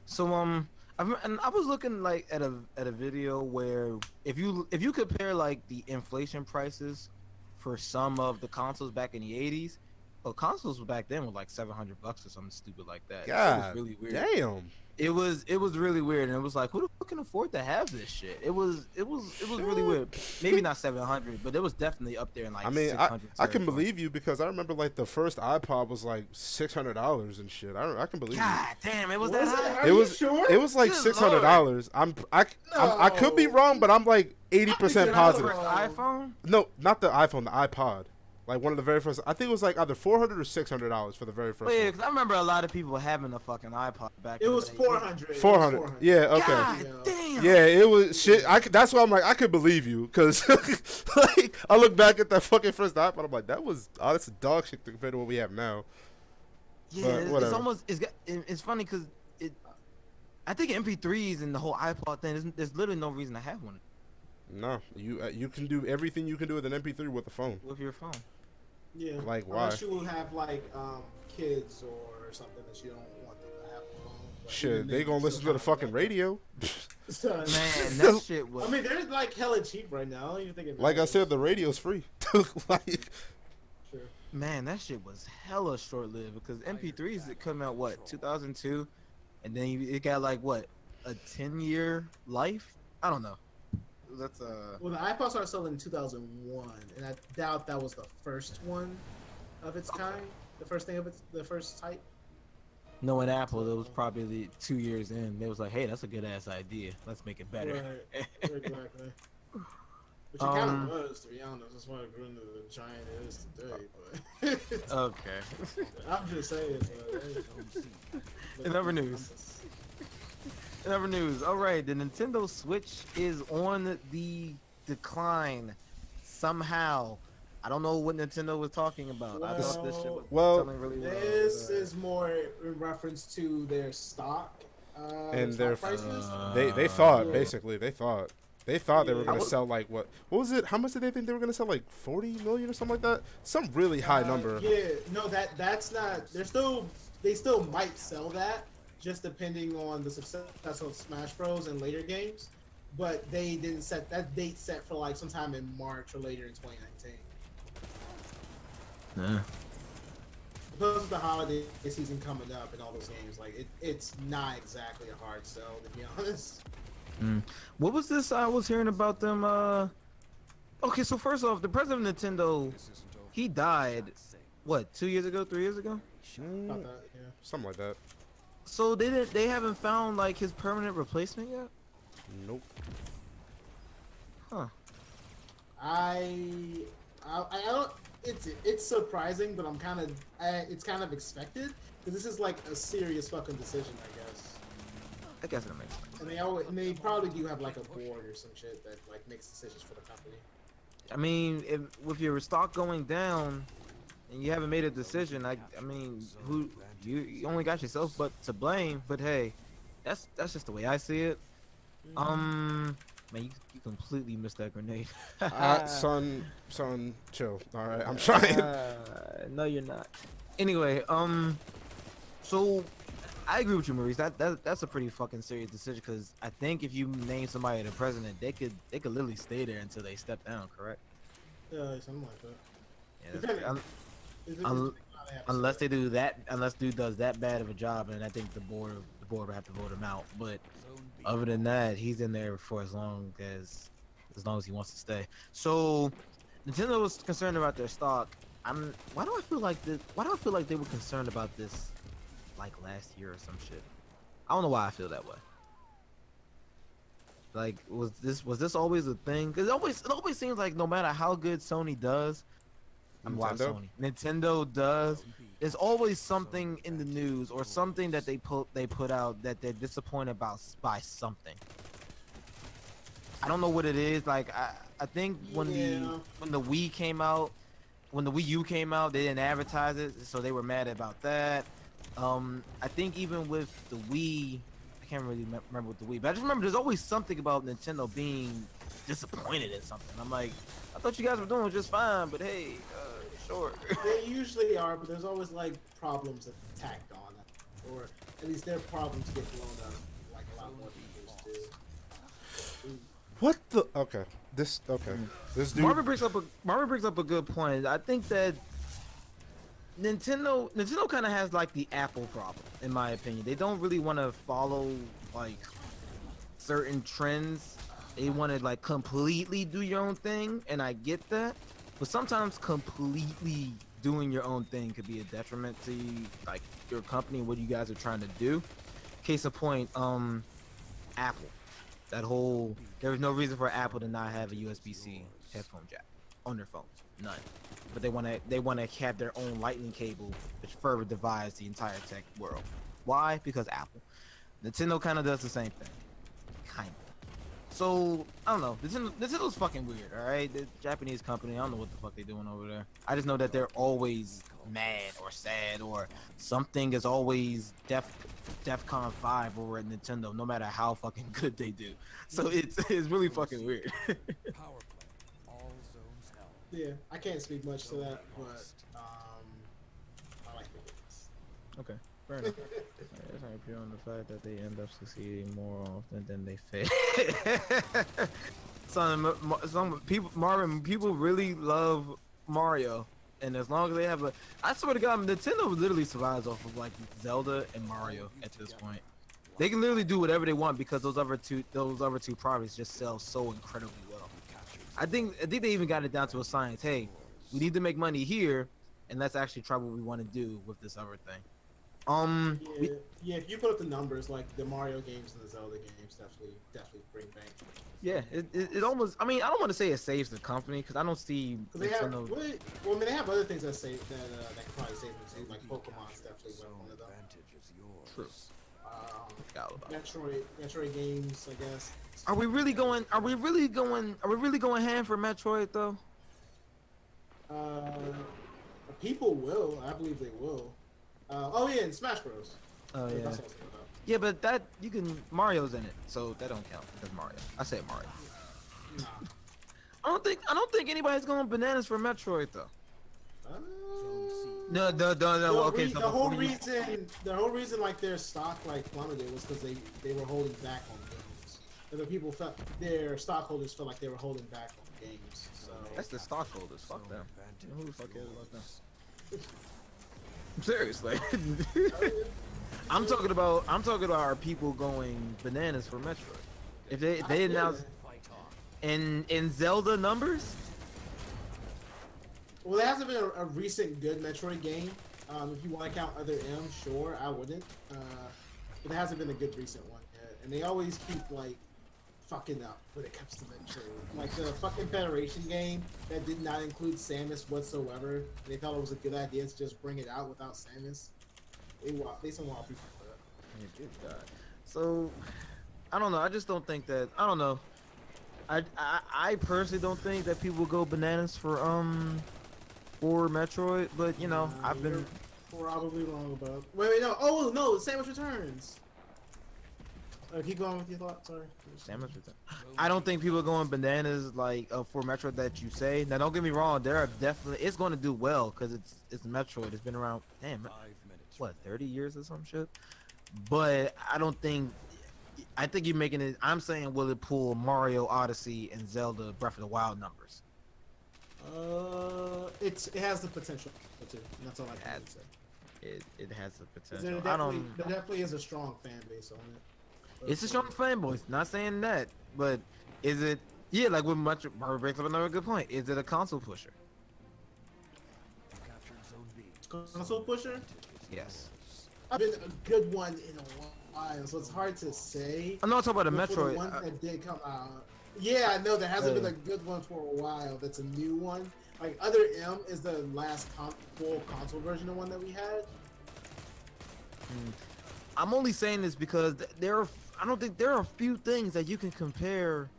So and I was looking like at a video where if you compare like the inflation prices for some of the consoles back in the 80s. Well, consoles back then were like $700 or something stupid like that. God, it was really weird. Damn. It was really weird, and it was like, who the fuck can afford to have this shit? It was really weird. Maybe not 700, but it was definitely up there in like. I mean, 600 I can believe you because I remember like the first iPod was like $600 and shit. I can believe. God damn, it was that high. It was sure? It was like $600. I could be wrong, but I'm like 80% positive. iPhone? No, not the iPhone, the iPod. Like one of the very first, I think it was like either $400 or $600 for the very first. Wait, because I remember a lot of people having a fucking iPod back. It was 400. 400. Yeah. Okay. God damn. Yeah, it was shit. That's why I'm like, I could believe you, because like I look back at that fucking first iPod, I'm like, that was that's dog shit compared to what we have now. Yeah, it's funny because I think MP3s and the whole iPod thing. There's literally no reason to have one. No, you can do everything you can do with an MP3 with a phone. With your phone. Yeah. Like, why? Unless you will have like kids or something that you don't want them to have a phone. Shit, they gonna listen to the fucking radio. Man, that shit was. I mean, they're like hella cheap right now. I don't even think it like I said, the radio's free. Like, sure. Man, that shit was hella short-lived because MP3s that come out 2002, and then it got like what, a 10-year life? I don't know. That's Well, the iPod started selling in 2001, and I doubt that was the first one of its kind. The first thing of the first type. Knowing Apple, it was probably 2 years in. They was like, "Hey, that's a good ass idea. Let's make it better." Right. Exactly. Which it kind of was, to be honest. That's why it grew into the giant it is today. But Okay. I'm just saying. In other news. All right, the Nintendo Switch is on the decline somehow. I don't know what Nintendo was talking about. I thought this shit was something really this is more in reference to their stock and their prices. They thought basically they thought they were gonna sell like what was it? How much did they think they were gonna sell? Like 40 million or something like that? Some really high number. Yeah, no, that's not. They still might sell that. Just depending on the success of Smash Bros. And later games, but they didn't set that date set for like sometime in March or later in 2019. Yeah. Because of the holiday season coming up and all those games, like it's not exactly a hard sell, to be honest. What was this I was hearing about them? Okay, so first off, the president of Nintendo, he died, what, 2 years ago, 3 years ago? About that, yeah. Something like that. So they haven't found like his permanent replacement yet? Nope. Huh. I don't. It's surprising, but it's kind of expected because this is like a serious fucking decision, I guess. I guess that makes sense. And they probably do have like a board or some shit that like makes decisions for the company. I mean, with your stock going down and you haven't made a decision, I mean, who you only got yourself but to blame. But hey, that's just the way I see it. Man, you completely missed that grenade. Son, chill. All right, I'm trying. No, you're not. Anyway, so I agree with you, Maurice. That's a pretty fucking serious decision because I think if you name somebody the president, they could literally stay there until they step down. Correct? Yeah, something like that. Yeah, unless they do that, unless dude does that bad of a job, and I think the board would have to vote him out. But other than that, he's in there for as long as he wants to stay. So Nintendo was concerned about their stock. Why do I feel like they were concerned about this like last year or some shit? I don't know why I feel that way. Like, was this always a thing? Because it always seems like no matter how good Sony does, Nintendo does, there's always something in the news or something that they put out that they're disappointed about by something. I don't know what it is. Like I think when the Wii came out, when the Wii U came out, they didn't advertise it, so they were mad about that. I think even with the Wii, I can't really remember with the Wii, but I just remember there's always something about Nintendo being disappointed in something. I'm like, I thought you guys were doing just fine, but hey, sure. They usually are, but there's always like problems that tacked on it, or at least their problems get blown up like a lot more people's do. What the? Okay. This dude. Marvin brings up a good point. I think that Nintendo kind of has like the Apple problem, in my opinion. They don't really want to follow like certain trends. They want to like completely do your own thing, and I get that. But sometimes completely doing your own thing could be a detriment to like your company and what you guys are trying to do. Case in point, Apple. That whole there was no reason for Apple to not have a USB-C headphone jack on their phones, none. But they want to have their own lightning cable, which further divides the entire tech world. Why? Because Apple. Nintendo kind of does the same thing, kind of. So I don't know. Nintendo's fucking weird. All right, the Japanese company. I don't know what the fuck they're doing over there. I just know that they're always mad or sad or something is always DEFCON 5 over at Nintendo, no matter how fucking good they do. So it's really fucking weird. Yeah, I can't speak much to that, but I like the games. Okay, fair enough. It's not pure on the fact that they end up succeeding more often than they fail. Some people really love Mario, and as long as they have I swear to God, Nintendo literally survives off of like Zelda and Mario at this point. They can literally do whatever they want because those other two properties just sell so incredibly well. I think they even got it down to a science. Hey, we need to make money here, and let's actually try what we want to do with this other thing. Yeah, if you put up the numbers, like the Mario games and the Zelda games, definitely bring bank. Yeah, it almost. I mean, I don't want to say it saves the company because I don't see. They have, they have other things that save that can probably save them too, like Pokemon's definitely one of them. True. Metroid games, I guess. Are we really going hand for Metroid though? People will. I believe they will. Oh yeah, in Smash Bros. Oh yeah. Yeah, but that you can Mario's in it, so that don't count because Mario. I say Mario. Nah. I don't think anybody's going bananas for Metroid though. No. Okay, the whole reason like their stock like plummeted was because they were holding back on games. And the people felt their stockholders felt like they were holding back on games. So that's the stockholders. Fuck them. Who the fuck cares about them? Seriously. I'm talking about our people going bananas for Metroid. If they announce in Zelda numbers, Well, there hasn't been a recent good Metroid game. If you want to count Other M, sure, I wouldn't. But there hasn't been a good recent one yet. And they always keep, like, fucking up when it comes to Metroid. Like, the fucking Federation game that did not include Samus whatsoever. They thought it was a good idea to just bring it out without Samus. They some wild people for that. Good God. So, I don't know. I just don't think that. I don't know. I personally don't think that people will go bananas for Metroid, but you know, I've been probably wrong about. Wait, no. Oh no, Samus Returns. Keep going with your thoughts. Sorry. Samus Returns. I don't think people are going bananas like for Metroid that you say. Now, don't get me wrong. There are definitely it's going to do well because it's Metroid. It's been around. Damn. What 30 years or some shit. But I don't think. I think you're making it. I'm saying, will it pull Mario Odyssey and Zelda Breath of the Wild numbers? It has the potential to. That's all I can say. It has the potential. There definitely is a strong fan base on it. It's a strong fan base. Not saying that, but is it? Yeah, like with Mario brings up another good point. Is it a console pusher? Console pusher? Yes. I've been a good one in a while, so it's hard to say. I'm not talking about a Metroid. The ones that did come out. Yeah, I know there hasn't been a good one for a while. That's a new one. Like Other M is the last full console version of one that we had. I'm only saying this because I don't think there are a few things that you can compare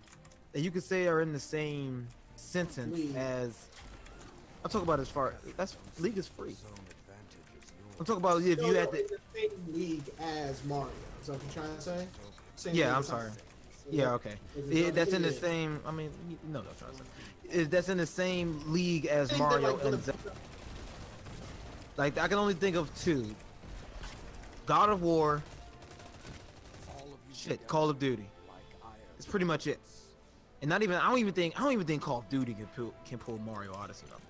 that you could say are in the same sentence as. I'm talking about as far that's League is free. I'm talking about if you had the same league as Mario. Is that what you're trying to say? Yeah, I'm sorry. Yeah, okay. That's in the same. I mean, you know what I'm trying to say. That's in the same league as Mario and Zelda. Like I can only think of two. God of War. Shit, Call of Duty. It's pretty much it. And not even I don't even think Call of Duty can pull Mario Odyssey numbers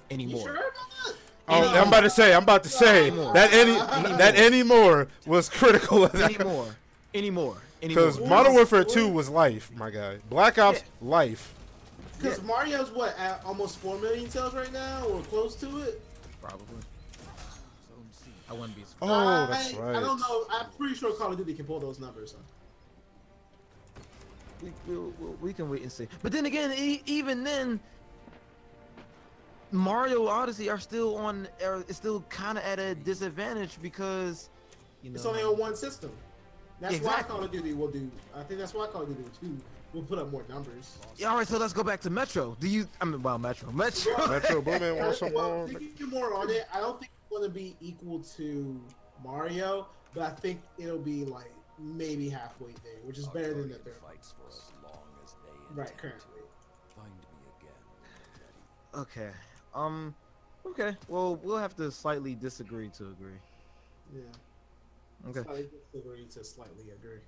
anymore. You sure about that? Oh, I'm about to say that anymore was critical of that. Anymore. Because Modern Warfare 2 was life, my guy. Black Ops, life. Because Mario's what, at almost 4 million sales right now, or close to it? Probably. I wouldn't be surprised. Oh, that's right. I don't know. I'm pretty sure Call of Duty can pull those numbers. We can wait and see. But then again, even then, Mario Odyssey are still kind of at a disadvantage because it's only on one system. That's why Call of Duty will do. I think that's why Call of Duty 2 will put up more numbers. Yeah, all right, so let's go back to Metro. Metro. Metro Boomin wants some more. Thinking more on it, I don't think it's going to be equal to Mario, but I think it'll be like maybe halfway there, which is better than the third. Right, currently. Okay. Okay. Well, we'll have to slightly disagree to agree. Yeah. Okay. Slightly disagree to slightly agree.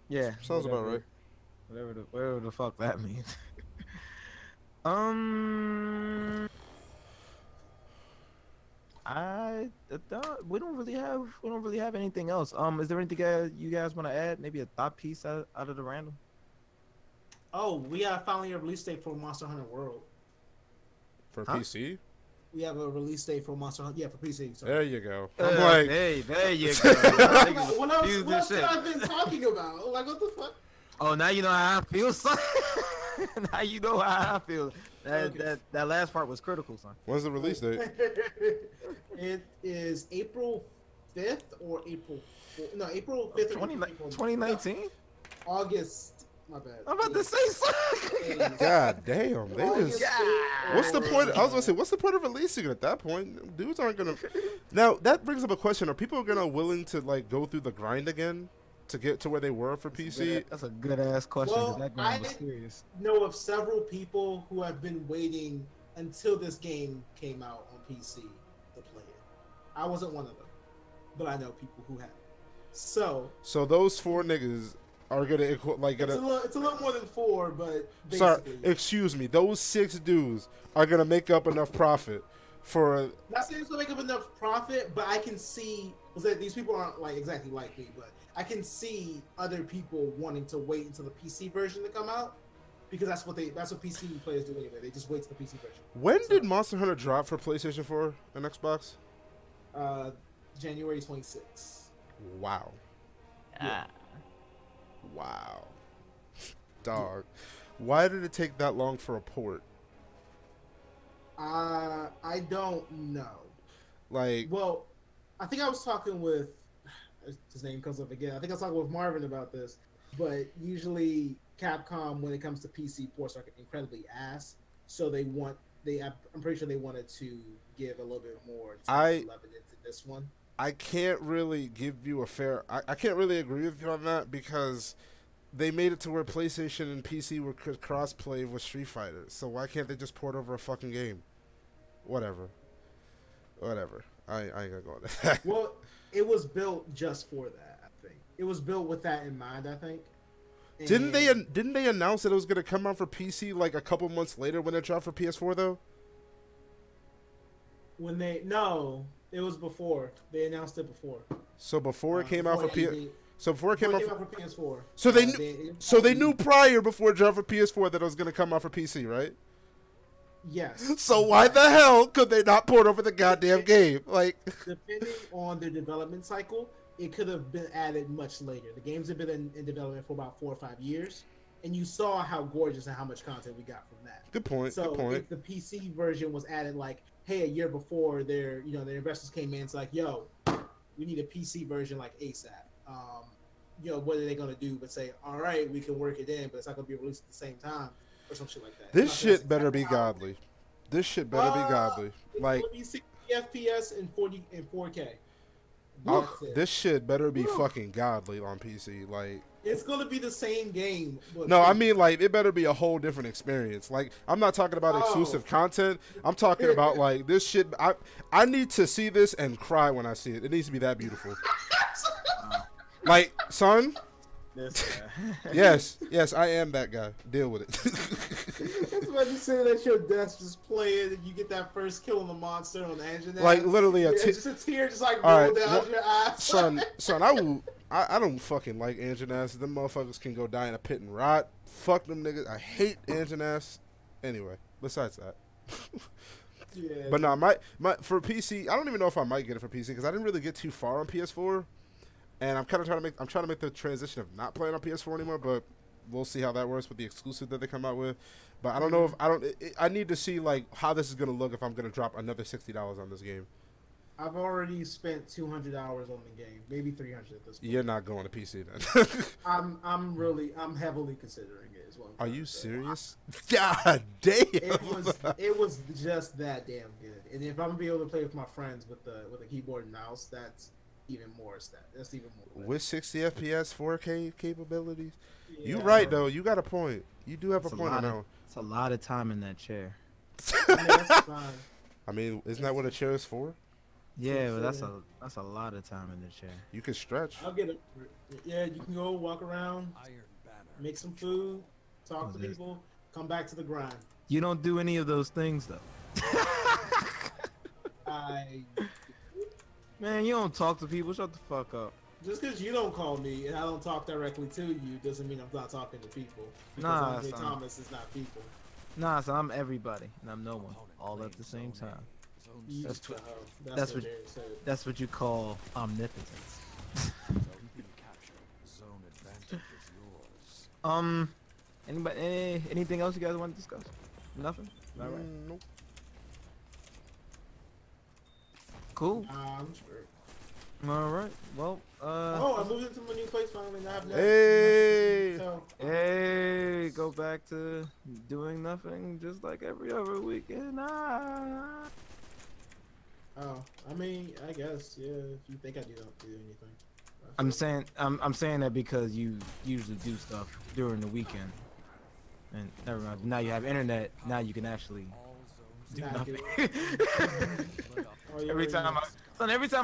Yeah. Sounds about right. Whatever the fuck that means. We don't really have anything else. Is there anything you guys want to add? Maybe a thought piece out of the random? Oh, we have finally a release date for Monster Hunter World. For PC? We have a release date for Monster Hunter. Yeah, for PC. Sorry. There you go. I'm like, hey, there you go. What else have I been talking about? Like, what the fuck? Oh, now you know how I feel, son. Now you know how I feel. That last part was critical, son. When's the release date? It is April 5th or April 4th. No, April 5th. 2019? No, August. My bad. I'm about to say something. God damn. They just. What's the point? I was gonna say, what's the point of releasing it at that point? Dudes aren't gonna. Now that brings up a question: are people gonna willing to like go through the grind again to get to where they were for PC? That's a good ass question. Well, that grind was serious. Know of several people who have been waiting until this game came out on PC to play it. I wasn't one of them, but I know people who have. So those 4 niggas are gonna it's a little more than 4, but basically. Sorry, excuse me. Those 6 dudes are gonna make up enough profit for. Not saying it's gonna make up enough profit, but I can see that these people aren't like exactly like me, but I can see other people wanting to wait until the PC version to come out because that's what PC players do anyway. They just wait to the PC version. When did Monster Hunter drop for PlayStation 4 and Xbox? January 26th. Wow. Yeah. Wow. Dog. Why did it take that long for a port? I don't know. Like, well, I think I was talking with his name comes up again. I think I was talking with Marvin about this, but usually Capcom, when it comes to PC ports, are incredibly ass. So I'm pretty sure they wanted to give a little bit more time into this one. I can't really give you a fair. I can't really agree with you on that because they made it to where PlayStation and PC were cross-play with Street Fighter. So why can't they just port over a fucking game? Whatever. I ain't gonna go on that. Well, it was built just for that. I think it was built with that in mind. I think. And Didn't they announce that it was gonna come out for PC like a couple months later when it dropped for PS4 though? It was before. They announced it before. So before it came out for before it came out for PS4. So they knew prior before it dropped for PS4 that it was gonna come out for PC, right? Yes. So why the hell could they not port over the goddamn game? Like, depending on their development cycle, it could have been added much later. The games have been in development for about 4 or 5 years, and you saw how gorgeous and how much content we got from that. Good point. So good point. if the PC version was added like, hey, a year before their investors came in, it's like, yo, we need a PC version like ASAP. What are they gonna do? But say, all right, we can work it in, but it's not gonna be released at the same time or some shit like that. This shit better be godly. This shit better be godly. It's Like, gonna be 60 FPS and 4K. this shit better be fucking godly on PC. Like, it's gonna be the same game. No, I mean, like, it better be a whole different experience. Like, I'm not talking about exclusive content. I'm talking about, like, this shit. I need to see this and cry when I see it. It needs to be that beautiful. Like, son. Yes, I am that guy. Deal with it. It's about to say that your desk just playing and you get that first kill on the monster on the engine. Like, literally just a tear just like roll down your eyes. Son, I don't fucking like engine asses. Them motherfuckers can go die in a pit and rot. Fuck them niggas. I hate engine ass. Anyway, besides that. Yeah. But no, my for PC, I don't even know if I might get it for PC because I didn't really get too far on PS4. And I'm kind of trying to make the transition of not playing on PS4 anymore, but we'll see how that works with the exclusive that they come out with. But I don't know if I need to see like how this is gonna look if I'm gonna drop another $60 on this game. I've already spent 200 hours on the game, maybe 300 at this point. You're not going to PC then. I'm heavily considering it as well. Are you serious? God damn. It was just that damn good. And if I'm gonna be able to play with my friends with the keyboard and mouse, that's even more That's even more. With 60 FPS, 4K capabilities. Yeah. You right though. You got a point. You do have a point. I know. It's a lot of time in that chair. I mean, that's fine. I mean, isn't that what a chair is for? Yeah, but that's a lot of time in the chair. You can stretch. I'll get it. Yeah, you can go walk around, make some food, talk to people, come back to the grind. You don't do any of those things though. Man, you don't talk to people. Shut the fuck up. Just because you don't call me and I don't talk directly to you doesn't mean I'm not talking to people. Because Nah, Andre son. Thomas is not people. Nah, so I'm everybody and I'm no one, all at the same time. That's what you call omnipotence. Anything else you guys want to discuss? Nothing? All right. Nope. I'm Cool. sure. All right. Well, I moved into my new place finally. I have no. Hey. Hey, go back to doing nothing just like every other weekend. Oh, I mean, I guess, yeah. If you think I don't do anything. I'm saying that because you usually do stuff during the weekend, and never mind. Now you have internet. Now you can actually do nothing. Every time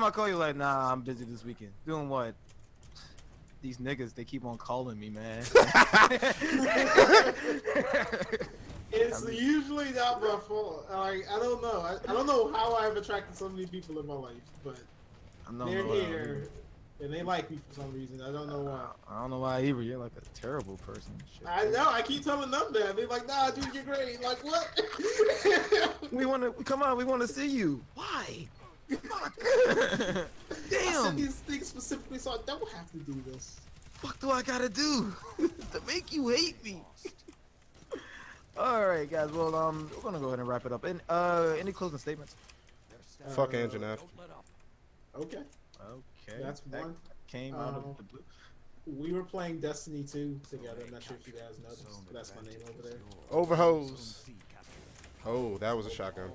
I call you, like, nah, I'm busy this weekend. Doing what? These niggas, they keep on calling me, man. It's usually not my fault. Like, I don't know. I don't know how I've attracted so many people in my life, but they're here. And they like me for some reason. I don't know why. I don't know why either. You're like a terrible person. Shit. I know. I keep telling them that. They're like, nah, dude, you're great. Like, what? We want to come on. We want to see you. Why? Fuck. I Damn. said these things specifically so I don't have to do this. Fuck do I gotta do to make you hate me? All right, guys. Well, we're gonna go ahead and wrap it up. And any closing statements? Fuck Anjanath. Okay. Okay. That's one. Came out of the blue. We were playing Destiny 2 together. I'm not sure if you guys noticed. But that's my name over there. Overhose. Oh, that was a shotgun.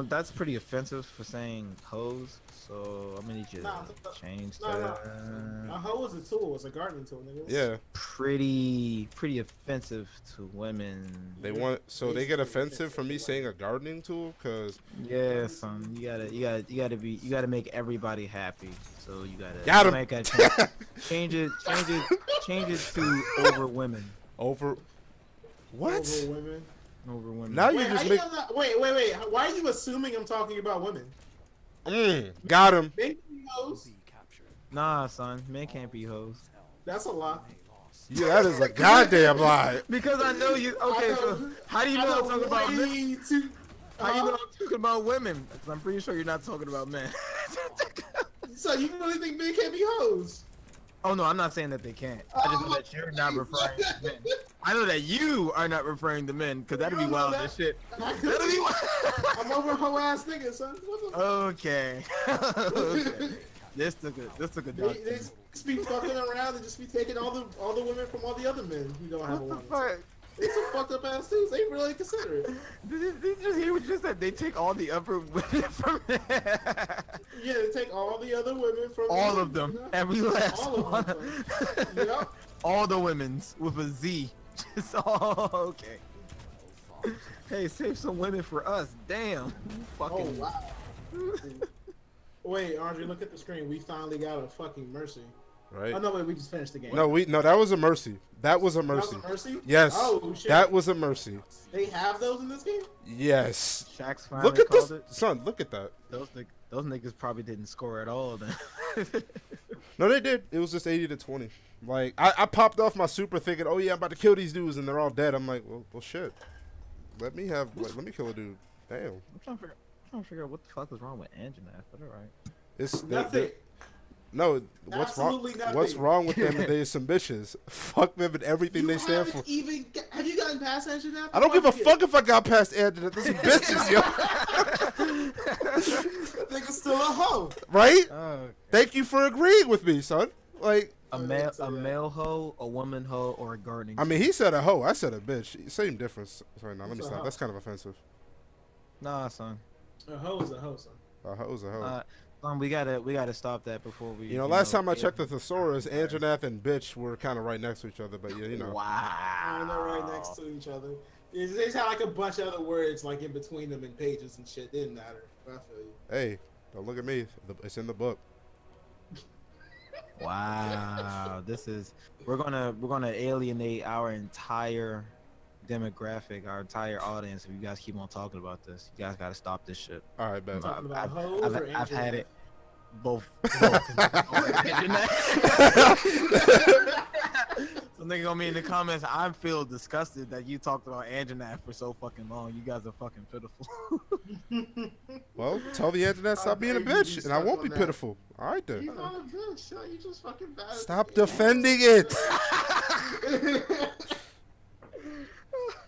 That's pretty offensive for saying hoes. So I'm gonna need you to change that. A hoe is a tool. It's a gardening tool, nigga. Yeah. Pretty offensive to women. They get offensive for me saying a gardening tool, cause yeah, son, you gotta make everybody happy. So you gotta got him. Make that change it to over women. Over what? Over women. Over women. Now you Wait, just make. Wait. Why are you assuming I'm talking about women? Got him. Men can be hoes. Nah, son, men can't be hoes. That's a lie. Yeah, that is a goddamn lie. Because I know you. Okay, so how do you know I'm talking about men? How do you know I'm talking about women? Because I'm pretty sure you're not talking about men. So you really think men can't be hoes? Oh no, I'm not saying that they can't. I just know that you're not referring to men. I know that you are not referring to men, because that'd be wild as shit. That'd be wild. I'm over hoe ass nigga, son. Okay. Okay. This took a dark They just be fucking around and just be taking all the women from all the other men who don't have a woman. Fuck? It's some fucked up ass dudes. They really consider it. Did you just hear what you said? They take all the upper women from Yeah, they take all the other women from all of them. Every last all one. of them. Yep. All the women's with a Z. Just all okay. Hey, save some women for us. Damn. Fucking. Oh wow. Wait, Andre, look at the screen. We finally got a fucking mercy. Right. Oh no, wait, we just finished the game. No, that was a mercy. That was a mercy. That was a mercy? Yes. Oh shit. That was a mercy. They have those in this game? Yes. Shaq's finally Look at called this, it. son. Look at that. Those niggas probably didn't score at all then. No, they did. It was just 80-20. Like I popped off my super thinking, oh yeah, I'm about to kill these dudes, and they're all dead. I'm like, well shit. Let me kill a dude. Damn. I'm trying to figure out what the fuck was wrong with Anjanath, but alright. It's Nothing. No, what's wrong? Absolutely nothing. What's wrong with them? They're some bitches. Fuck them and everything they stand for. Have you gotten past that shit now? I don't give a fuck if I got past Angela. There's some bitches, yo. Nigga's still a hoe. Right? Oh, Thank you for agreeing with me, son. Like a male hoe, a woman hoe, or a gardening. I mean, he said a hoe. I said a bitch. Same difference. Sorry, no, let me stop. That's kind of offensive. Nah, son. A hoe is a hoe, son. A hoe's a hoe. We gotta stop that before we. You know, last time I checked the thesaurus, Anjanath and bitch were kind of right next to each other, but yeah, you know. Wow. They're right next to each other. They had like a bunch of other words like in between them in pages and shit. Didn't matter. I feel you. Hey, don't look at me. It's in the book. Wow. We're gonna alienate our entire demographic, our entire audience. If you guys keep on talking about this, you guys gotta stop this shit. All right, bet. Talking about hoes or I've had it both. Some nigga gonna be in the comments. I feel disgusted that you talked about Anjanath for so fucking long. You guys are fucking pitiful. Well, tell the Anjanath stop being a bitch, and I won't be pitiful. All right then. He's not a bitch. You just fucking bad. Stop defending it.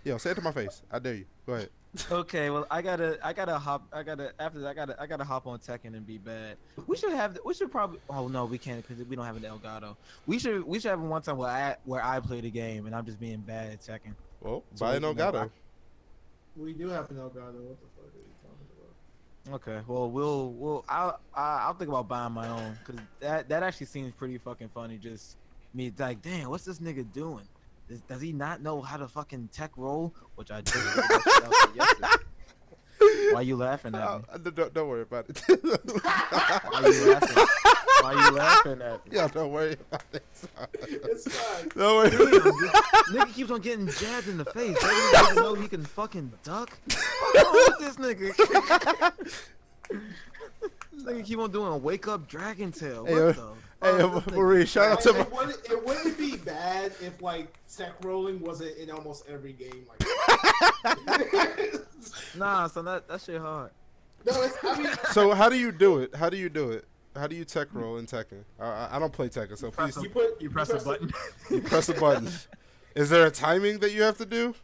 Yo, say it to my face. I dare you. Go ahead. Okay, well, I gotta hop on Tekken and be bad. We should probably. Oh no, we can't because we don't have an Elgato. We should have one time where I play the game and I'm just being bad at Tekken. Well, So buy an Elgato. We do have an Elgato. What the fuck are you talking about? Okay, well, I'll think about buying my own because that actually seems pretty fucking funny. Just me like, damn, what's this nigga doing? Does he not know how to fucking tech roll? Which I did. Yesterday. Why you laughing at me? Don't worry about it. Why you laughing at me? Yeah, don't worry about it. It's fine. Don't worry. Damn, nigga keeps on getting jabbed in the face. Doesn't know he can fucking duck. What's wrong with this nigga? This nigga keep on doing a wake up dragon tail. What the fuck? Maurice, shout out to it wouldn't be bad if like tech rolling wasn't in almost every game. Like Nah, son, that shit hard. no, it's, I mean, So how do you do it? How do you do it? How do you tech roll in Tekken? I don't play Tekken, so please. You press a button. You press a button. Is there a timing that you have to do?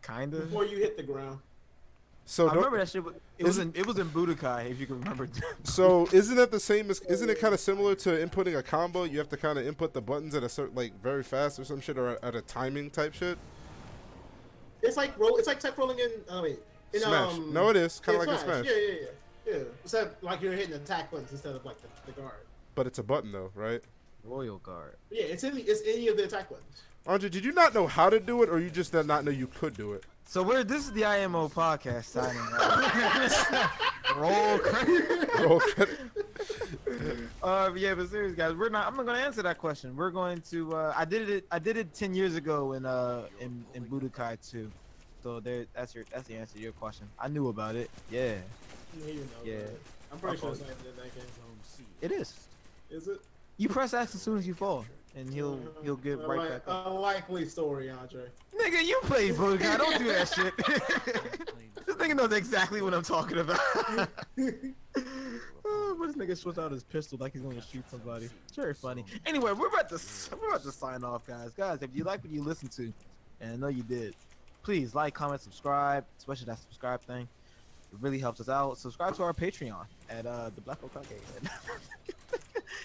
Kinda. before you hit the ground. So I remember that shit. It was in Budokai, if you can remember. So isn't that the same as? Isn't it kind of similar to inputting a combo? You have to kind of input the buttons at a certain, like, very fast or some shit, or at a timing type shit. It's like roll. It's like tech rolling in. Wait. In, Smash. No, it is kind of like a Smash. Yeah. Except like you're hitting attack buttons instead of like the guard. But it's a button though, right? Royal guard. Yeah, it's any of the attack buttons. Andre, did you not know how to do it, or you just did not know you could do it? So this is the IMO podcast signing. Roll credit. Roll credit. Yeah, but seriously, guys, I'm not gonna answer that question. We're going to. I did it 10 years ago in Budokai 2. So that's the answer to your question. I knew about it. Yeah. Yeah. I'm pretty sure it's not in that game. It is. Is it? You press X as soon as you fall, and he'll get right back up. A likely story, Andre. Nigga, you play Budokai. Don't do that shit. This nigga knows exactly what I'm talking about. But this nigga switched out his pistol like he's going to shoot somebody. It's very funny. Anyway, we're about to sign off, guys. Guys, if you like what you listened to, and I know you did, please like, comment, subscribe, especially that subscribe thing. It really helps us out. Subscribe to our Patreon at the Black Oak Arcade.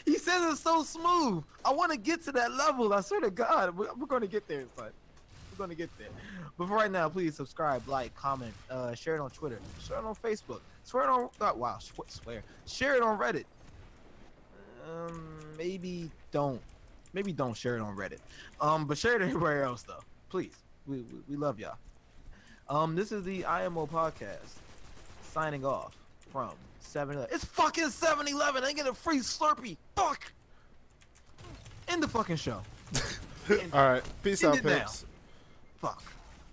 He says it's so smooth. I want to get to that level. I swear to God, we're going to get there, son. We're going to get there. But for right now, please subscribe, like, comment, share it on Twitter, share it on Facebook, share it on Reddit. Maybe don't share it on Reddit. But share it everywhere else though, please. We love y'all. This is the IMO Podcast signing off from 7-Eleven. It's fucking 7-Eleven. I get a free Slurpee. Fuck. End the fucking show. All right. Peace out, End it now. pigs. Fuck.